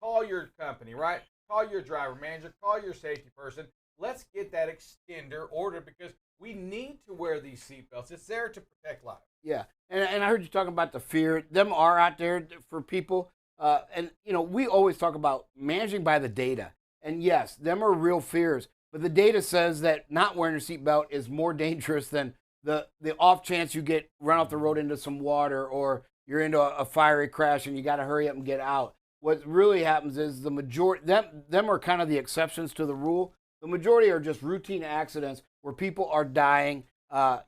call your company, right? Call your driver manager, call your safety person. Let's get that extender ordered because we need to wear these seatbelts. It's there to protect lives. Yeah, and I heard you talking about the fear. Them are out there for people. And, you know, we always talk about managing by the data. And, yes, them are real fears. But the data says that not wearing your seatbelt is more dangerous than the off chance you get run off the road into some water or you're into a fiery crash and you got to hurry up and get out. What really happens is the majority, them are kind of the exceptions to the rule. The majority are just routine accidents where people are dying.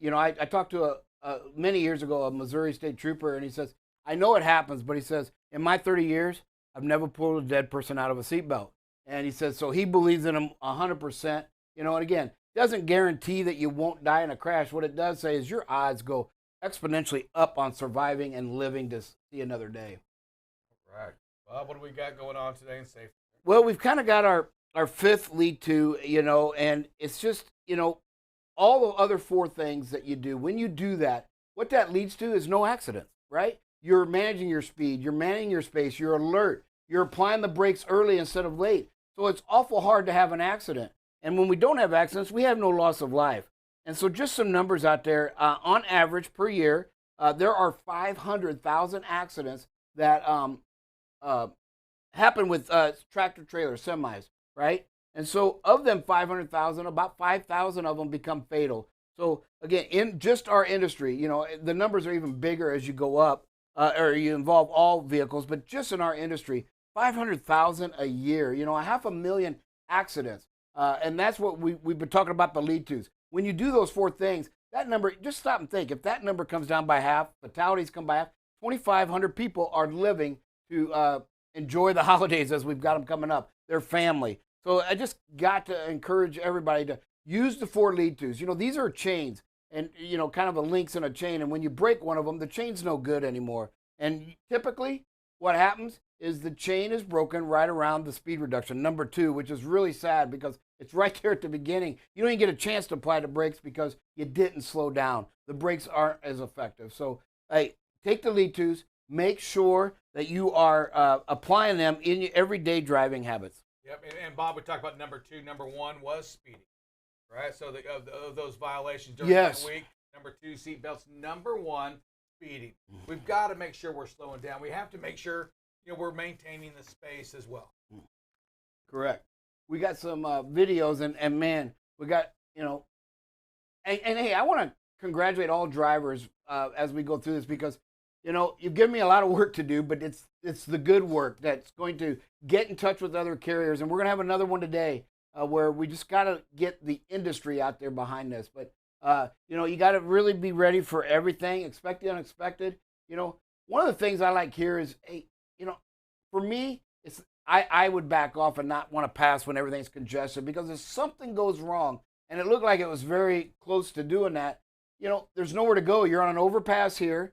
You know, I talked to many years ago a Missouri State Trooper, and he says, I know it happens, but he says, in my 30 years, I've never pulled a dead person out of a seatbelt. And he says, so he believes in them 100%. You know, and again, doesn't guarantee that you won't die in a crash. What it does say is your odds go exponentially up on surviving and living to see another day. All right. Bob, what do we got going on today in safety? Well, we've kind of got our fifth lead to, you know, and it's just, you know, all the other four things that you do. When you do that, what that leads to is no accidents, right? You're managing your speed, you're managing your space, you're alert, you're applying the brakes early instead of late. So it's awful hard to have an accident. And when we don't have accidents, we have no loss of life. And so just some numbers out there. On average per year, there are 500,000 accidents that happen with tractor trailers, semis, right? And so of them 500,000, about 5,000 of them become fatal. So again, in just our industry, you know, the numbers are even bigger as you go up, or you involve all vehicles, but just in our industry, 500,000 a year, you know, 500,000 accidents. And that's what we've been talking about, the lead tos. When you do those four things, that number, just stop and think, if that number comes down by half, fatalities come by half, 2,500 people are living to enjoy the holidays as we've got them coming up, their family. So I just got to encourage everybody to use the four lead tos. You know, these are chains and, you know, kind of a links in a chain. And when you break one of them, the chain's no good anymore. And typically what happens is the chain is broken right around the speed reduction, number 2, which is really sad because it's right there at the beginning. You don't even get a chance to apply the brakes because you didn't slow down. The brakes aren't as effective. So, hey, take the lead tos, make sure that you are applying them in your everyday driving habits. Yep, and Bob, we talked about number 2. Number 1 was speeding, right? So of those violations during that week, number 2, seatbelts. Number 1, speeding. We've got to make sure we're slowing down. We have to make sure, you know, we're maintaining the space as well. Correct. We got some videos, and man, we got, you know, and hey, I want to congratulate all drivers as we go through this because, you know, you've given me a lot of work to do, but it's the good work that's going to get in touch with other carriers. And we're going to have another one today where we just got to get the industry out there behind this. But, you know, you got to really be ready for everything, expect the unexpected. You know, one of the things I like here is, hey, you know, for me, it's I would back off and not want to pass when everything's congested because if something goes wrong, and it looked like it was very close to doing that, you know, there's nowhere to go. You're on an overpass here.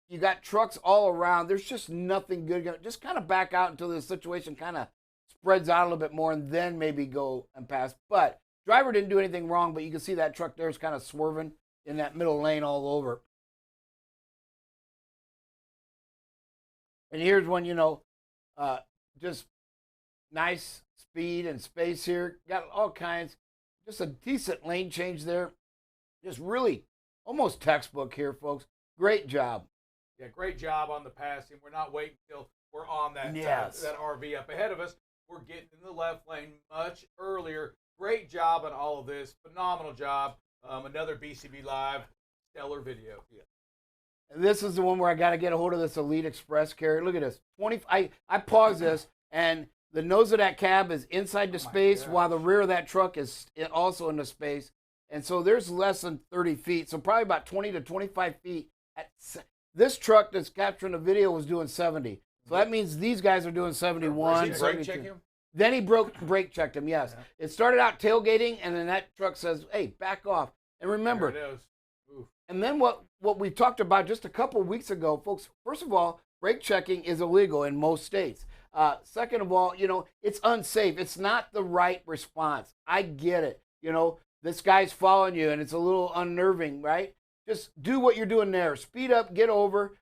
You got trucks all around. There's just nothing good. Just kind of back out until the situation kind of spreads out a little bit more and then maybe go and pass. But driver didn't do anything wrong, but you can see that truck there is kind of swerving in that middle lane all over. And here's one, you know, just nice speed and space here. Got all kinds. Just a decent lane change there. Just really almost textbook here, folks. Great job. Yeah, great job on the passing. We're not waiting until we're on that that RV up ahead of us. were getting in the left lane much earlier. Great job on all of this. Phenomenal job. Another BCB Live stellar video. Yeah. And this is the one where I got to get a hold of this Elite Express carrier. Look at this. I pause this, and the nose of that cab is inside the space while the rear of that truck is also in the space. And so there's less than 30 feet, so probably about 20 to 25 feet. This truck that's capturing the video was doing 70. So that means these guys are doing 71. Did he brake check him? Then he brake checked him, yes. Yeah. It started out tailgating, and then that truck says, hey, back off. And remember, and then what we talked about just a couple of weeks ago, folks, first of all, brake checking is illegal in most states. Second of all, it's unsafe. It's not the right response. I get it. This guy's following you, and it's a little unnerving, right? Just do what you're doing there. Speed up, get over.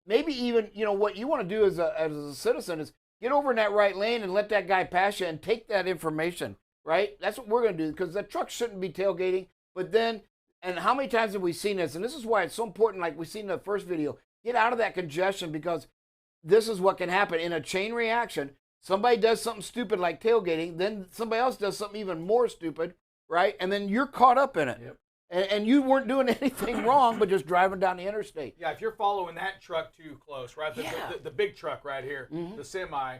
Maybe even, what you want to do as a citizen is get over in that right lane and let that guy pass you and take that information, right? That's what we're going to do, because the truck shouldn't be tailgating. But then, and how many times have we seen this? And this is why it's so important, like we seen in the first video, get out of that congestion, because this is what can happen. In a chain reaction, somebody does something stupid like tailgating, then somebody else does something even more stupid, right? And then you're caught up in it. Yep. And you weren't doing anything wrong, but just driving down the interstate. Yeah, if you're following that truck too close, right? The big truck right here, the semi,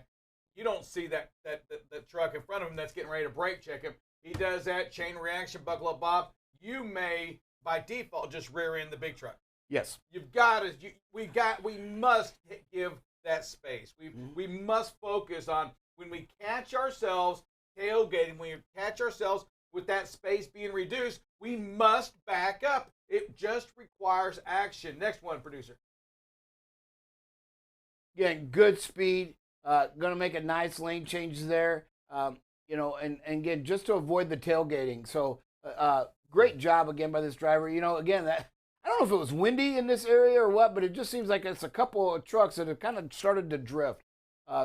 you don't see that truck in front of him that's getting ready to brake check him. He does that, chain reaction, buckle up, Bob. You may, by default, just rear end the big truck. Yes. You've got to. We must give that space. We must focus on when we catch ourselves tailgating. When we catch ourselves with that space being reduced, we must back up. It just requires action. Next one, producer. Again, good speed. Going to make a nice lane change there. And again, just to avoid the tailgating. So, great job again by this driver. Again, I don't know if it was windy in this area or what, but it just seems like it's a couple of trucks that have kind of started to drift.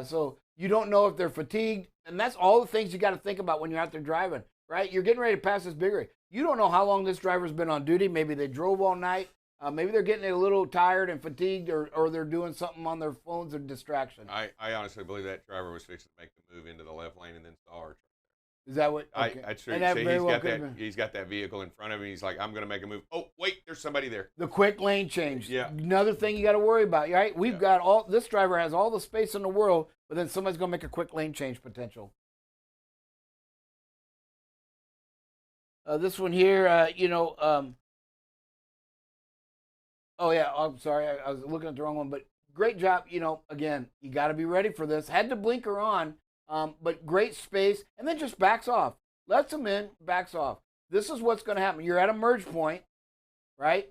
So you don't know if they're fatigued. And that's all the things you got to think about when you're out there driving, right? You're getting ready to pass this big rig. You don't know how long this driver's been on duty. Maybe they drove all night. Maybe they're getting a little tired and fatigued, or they're doing something on their phones or distraction. I honestly believe that driver was fixing to make the move into the left lane and then saw our truck. Is that what? Okay. He's got that vehicle in front of him. He's like, I'm going to make a move. Oh, wait, there's somebody there. The quick lane change. Yeah. Another thing you got to worry about, right? We've got this driver has all the space in the world, but then somebody's going to make a quick lane change potential. This one here, oh yeah, I'm sorry, I was looking at the wrong one, but great job. Again, you got to be ready for this. Had the blinker on, but great space, and then just backs off. Lets him in, backs off. This is what's going to happen. You're at a merge point, right?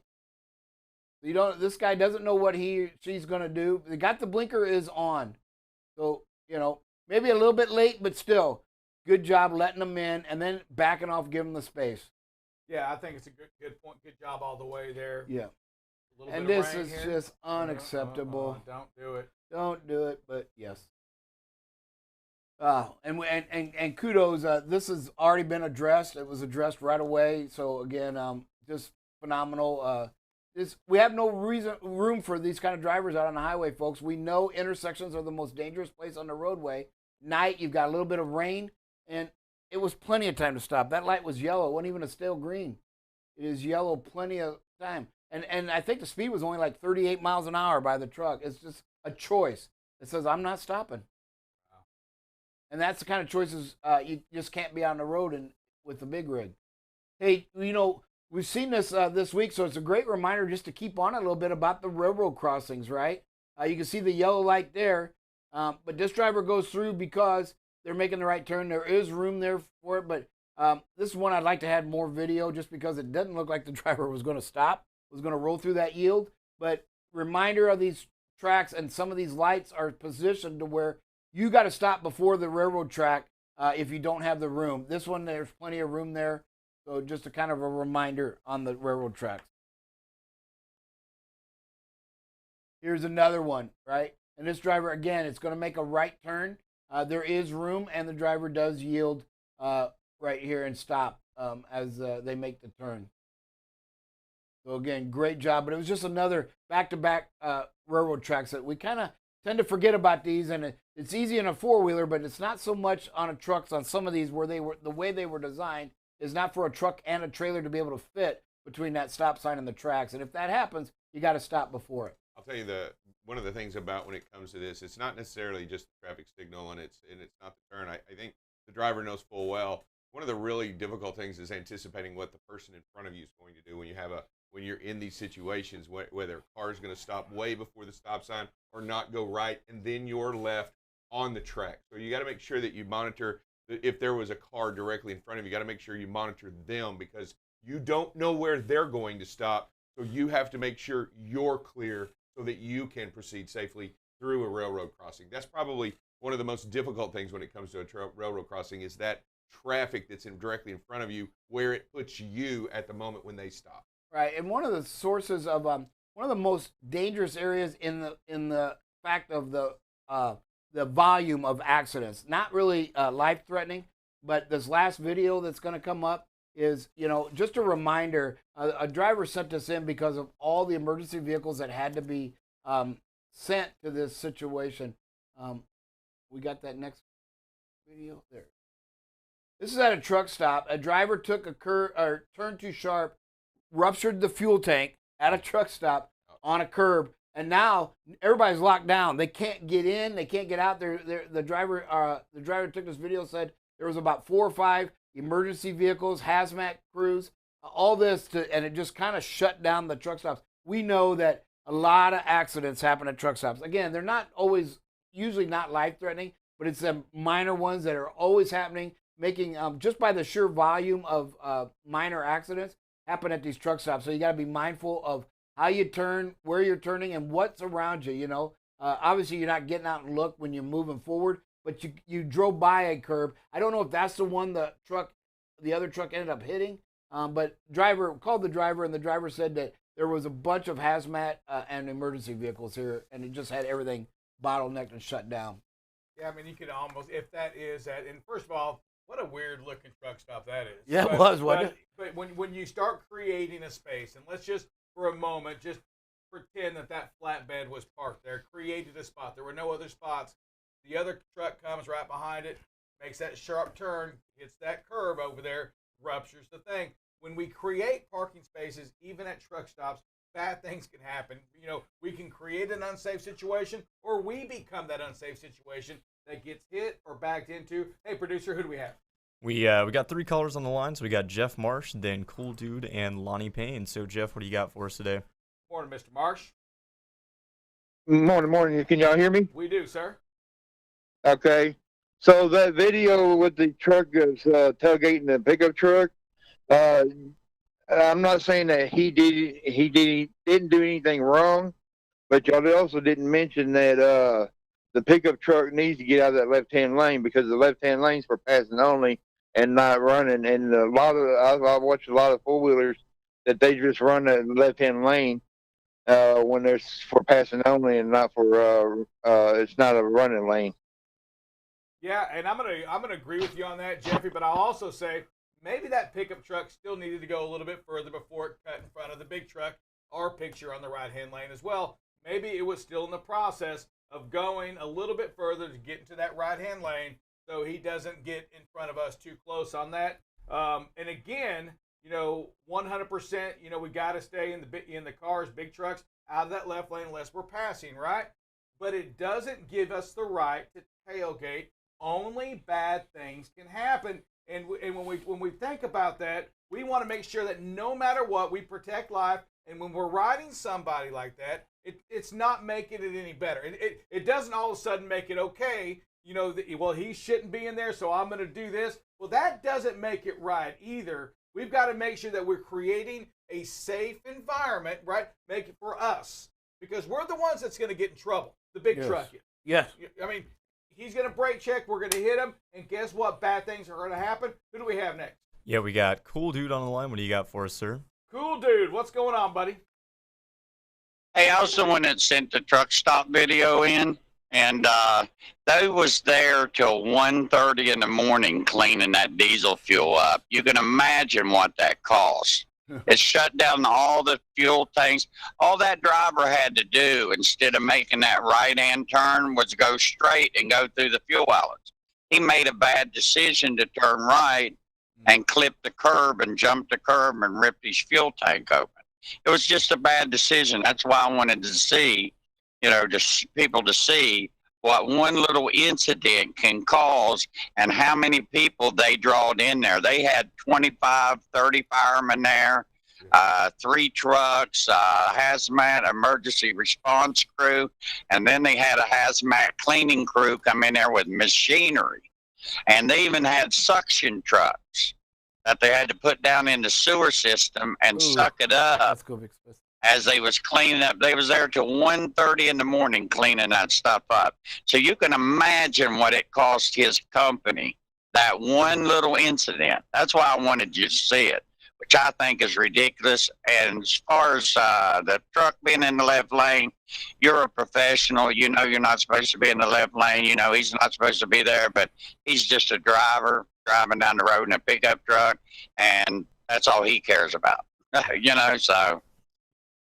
This guy doesn't know what she's going to do. They got the blinker is on, so maybe a little bit late, but still. Good job letting them in and then backing off, giving them the space. Yeah, I think it's a good point. Good job all the way there. Yeah. And this is just unacceptable. Don't do it. Don't do it, but yes. And kudos. This has already been addressed. It was addressed right away. So again, just phenomenal. We have no room for these kind of drivers out on the highway, folks. We know intersections are the most dangerous place on the roadway. Night, you've got a little bit of rain. And it was plenty of time to stop. That light was yellow. It wasn't even a stale green. It is yellow plenty of time. And I think the speed was only like 38 miles an hour by the truck. It's just a choice. It says, I'm not stopping. Wow. And that's the kind of choices you just can't be on the road with the big rig. Hey, we've seen this this week, so it's a great reminder just to keep on a little bit about the railroad crossings, right? You can see the yellow light there. But this driver goes through because they're making the right turn. There is room there for it, but this is one I'd like to have more video just because it doesn't look like the driver was going to stop, was going to roll through that yield. But reminder of these tracks, and some of these lights are positioned to where you got to stop before the railroad track if you don't have the room. This one, there's plenty of room there. So just a kind of a reminder on the railroad tracks. Here's another one, right? And this driver, again, it's going to make a right turn. There is room, and the driver does yield right here and stop as they make the turn. So, again, great job. But it was just another back-to-back railroad tracks that we kind of tend to forget about these, and it's easy in a four-wheeler, but it's not so much on a trucks on some of these where the way they were designed is not for a truck and a trailer to be able to fit between that stop sign and the tracks. And if that happens, you got to stop before it. I'll tell you one of the things about when it comes to this, it's not necessarily just the traffic signal and it's not the turn. I think the driver knows full well. One of the really difficult things is anticipating what the person in front of you is going to do when you're in these situations, whether a car is going to stop way before the stop sign or not go right, and then you're left on the track. So you got to make sure that you monitor if there was a car directly in front of you. You got to make sure you monitor them because you don't know where they're going to stop. So you have to make sure you're clear so that you can proceed safely through a railroad crossing. That's probably one of the most difficult things when it comes to a railroad crossing is that traffic that's directly in front of you, where it puts you at the moment when they stop. Right, and one of the sources of one of the most dangerous areas in the fact of the volume of accidents, not really life threatening, but this last video that's going to come up is, just a reminder. A driver sent this in because of all the emergency vehicles that had to be sent to this situation. We got that next video there. This is at a truck stop. A driver took a turned too sharp, ruptured the fuel tank at a truck stop on a curb, and now everybody's locked down. They can't get in. They can't get out. The driver took this video, said there was about 4 or 5 emergency vehicles, hazmat crews, all this, and it just kind of shut down the truck stops. We know that a lot of accidents happen at truck stops. Again, they're not always, usually not life-threatening, but it's the minor ones that are always happening, making just by the sheer volume of minor accidents happen at these truck stops. So you got to be mindful of how you turn, where you're turning, and what's around you. Obviously you're not getting out and look when you're moving forward, but you drove by a curb. I don't know if that's the one the other truck ended up hitting, but driver called the driver, and the driver said that there was a bunch of hazmat and emergency vehicles here, and it just had everything bottlenecked and shut down. Yeah, I mean, you could almost, if that is that, and first of all, what a weird looking truck stop that is. Yeah, it was, wasn't it? But when you start creating a space, and let's just for a moment just pretend that flatbed was parked there, created a spot. There were no other spots. The other truck comes right behind it, makes that sharp turn, hits that curve over there, ruptures the thing. When we create parking spaces, even at truck stops, bad things can happen. We can create an unsafe situation, or we become that unsafe situation that gets hit or backed into. Hey, producer, who do we have? We got 3 callers on the line. So we got Jeff Marsh, then Cool Dude, and Lonnie Payne. So Jeff, what do you got for us today? Morning, Mr. Marsh. Morning. Can y'all hear me? We do, sir. Okay. So that video with the truck is tailgating the pickup truck. I'm not saying that he didn't do anything wrong, but y'all also didn't mention that the pickup truck needs to get out of that left-hand lane because the left-hand lane's for passing only and not running. And I've watched a lot of four-wheelers that they just run the left-hand lane when there's for passing only and not for it's not a running lane. Yeah, and I'm gonna agree with you on that, Jeffrey. But I'll also say maybe that pickup truck still needed to go a little bit further before it cut in front of the big truck. Our picture on the right-hand lane as well. Maybe it was still in the process of going a little bit further to get into that right-hand lane, so he doesn't get in front of us too close on that. And again, 100%. We got to stay in the cars, big trucks, out of that left lane unless we're passing, right? But it doesn't give us the right to tailgate. Only bad things can happen. And when we think about that, we want to make sure that no matter what, we protect life. And when we're riding somebody like that, it's not making it any better. It doesn't all of a sudden make it okay. Well, he shouldn't be in there, so I'm going to do this. Well, that doesn't make it right either. We've got to make sure that we're creating a safe environment, right? Make it for us, because we're the ones that's going to get in trouble. The big truck is. Yes. I mean, he's going to brake check. We're going to hit him, and guess what? Bad things are going to happen. Who do we have next? Yeah, we got Cool Dude on the line. What do you got for us, sir? Cool Dude, what's going on, buddy? Hey, I was the one that sent the truck stop video in, and they was there till 1:30 in the morning cleaning that diesel fuel up. You can imagine what that costs. It shut down all the fuel tanks. All that driver had to do instead of making that right-hand turn was go straight and go through the fuel outlets. He made a bad decision to turn right and clip the curb and jump the curb and rip his fuel tank open. It was just a bad decision. That's why I wanted to see, just people to see what one little incident can cause and how many people they drawed in there. They had 25, 30 firemen there, 3 trucks, hazmat emergency response crew, and then they had a hazmat cleaning crew come in there with machinery. And they even had suction trucks that they had to put down in the sewer system and suck it up. That's gonna be expensive. As they was cleaning up. They was there till 1:30 in the morning cleaning that stuff up. So you can imagine what it cost his company, that one little incident. That's why I wanted you to see it, which I think is ridiculous. And as far as the truck being in the left lane, you're a professional. You know you're not supposed to be in the left lane. You know he's not supposed to be there, but he's just a driver driving down the road in a pickup truck, and that's all he cares about. So...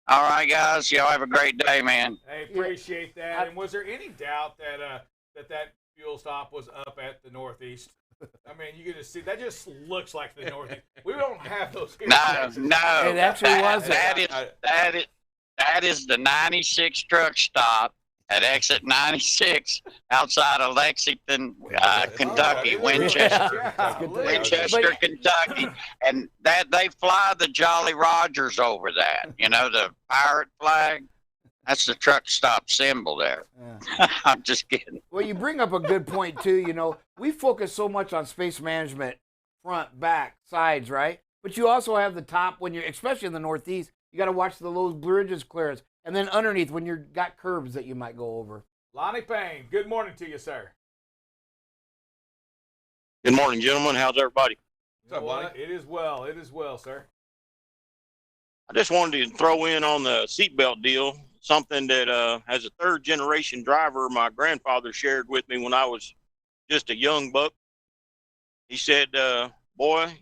All right, guys. Y'all have a great day, man. Hey, appreciate that. And was there any doubt that that fuel stop was up at the Northeast? I mean, you can just see that just looks like the Northeast. We don't have those here. No. It actually wasn't. That is the 96 truck stop at exit 96 outside of Lexington, Kentucky, Winchester, Kentucky, and that they fly the Jolly Rogers over that. The pirate flag. That's the truck stop symbol there. Yeah. I'm just kidding. Well, you bring up a good point too. We focus so much on space management, front, back, sides, right? But you also have the top when you're, especially in the Northeast, you got to watch the low bridges clearance. And then underneath when you've got curbs that you might go over. Lonnie Payne, good morning to you, sir. Good morning, gentlemen. How's everybody? What's up, Lonnie? It is well. It is well, sir. I just wanted to throw in on the seatbelt deal, something that as a third-generation driver, my grandfather shared with me when I was just a young buck. He said, boy,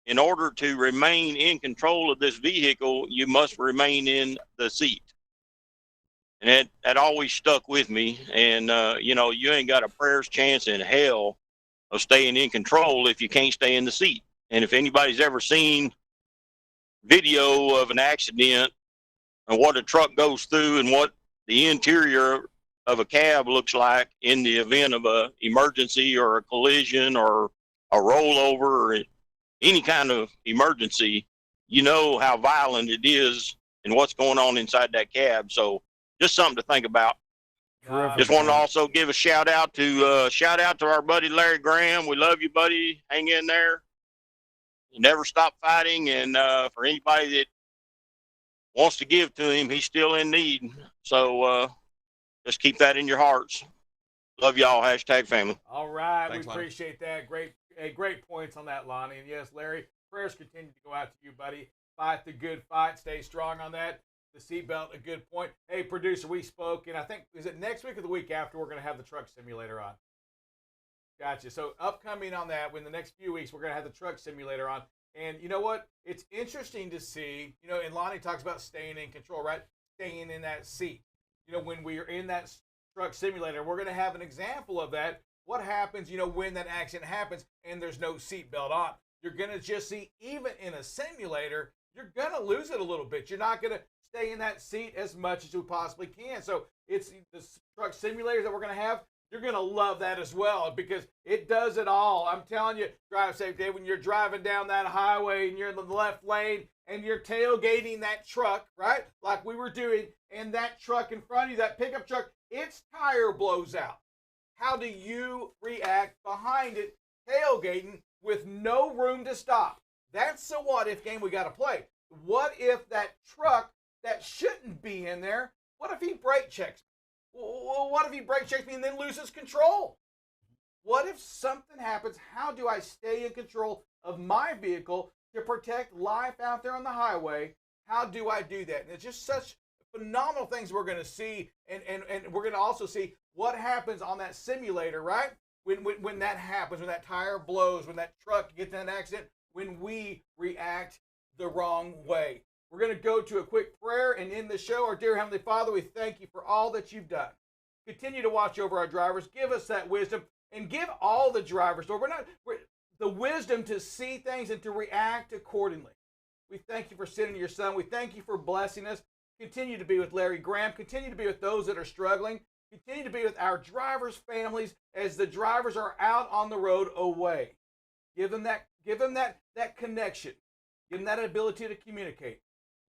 in order to remain in control of this vehicle, you must remain in the seat. And that always stuck with me. And, you ain't got a prayer's chance in hell of staying in control if you can't stay in the seat. And if anybody's ever seen video of an accident and what a truck goes through and what the interior of a cab looks like in the event of an emergency or a collision or a rollover or any kind of emergency, you know how violent it is and what's going on inside that cab. So just something to think about. Just want to also give a shout out to our buddy Larry Graham. We love you, buddy. Hang in there. You never stop fighting. And for anybody that wants to give to him, he's still in need. So just keep that in your hearts. Love y'all. #family. All right. Thanks, we Lonnie. appreciate that. Great points on that, Lonnie. And yes, Larry, prayers continue to go out to you, buddy. Fight the good fight. Stay strong on that. The seatbelt, a good point. Hey, producer, we spoke, and I think, is it next week or the week after we're going to have the truck simulator on? Gotcha. So upcoming on that, in the next few weeks, we're going to have the truck simulator on. And you know what? It's interesting to see, and Lonnie talks about staying in control, right? Staying in that seat. When we are in that truck simulator, we're going to have an example of that. What happens, when that accident happens and there's no seatbelt on? You're going to just see, even in a simulator, you're going to lose it a little bit. You're not going to stay in that seat as much as you possibly can. So it's the truck simulators that we're going to have. You're going to love that as well because it does it all. I'm telling you, drive safe day. When you're driving down that highway and you're in the left lane and you're tailgating that truck, right, like we were doing, and that truck in front of you, that pickup truck, its tire blows out. How do you react behind it, tailgating with no room to stop? That's the what-if game we got to play. What if that truck that shouldn't be in there, what if he brake checks me? Well, what if he brake checks me and then loses control? What if something happens? How do I stay in control of my vehicle to protect life out there on the highway? How do I do that? And it's just such phenomenal things we're going to see, and we're going to also see what happens on that simulator, right? When that happens, when that tire blows, when that truck gets in an accident, when we react the wrong way. We're going to go to a quick prayer and end the show. Our dear Heavenly Father, we thank you for all that you've done. Continue to watch over our drivers. Give us that wisdom, and give all the drivers, Lord, the wisdom to see things and to react accordingly. We thank you for sending your son. We thank you for blessing us. Continue to be with Larry Graham. Continue to be with those that are struggling. Continue to be with our drivers' families as the drivers are out on the road away. Give them that connection. Give them that ability to communicate.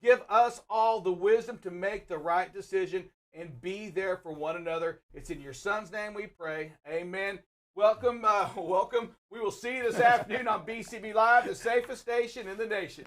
Give us all the wisdom to make the right decision and be there for one another. It's in your son's name we pray. Amen. Welcome. We will see you this afternoon on BCB Live, the safest station in the nation.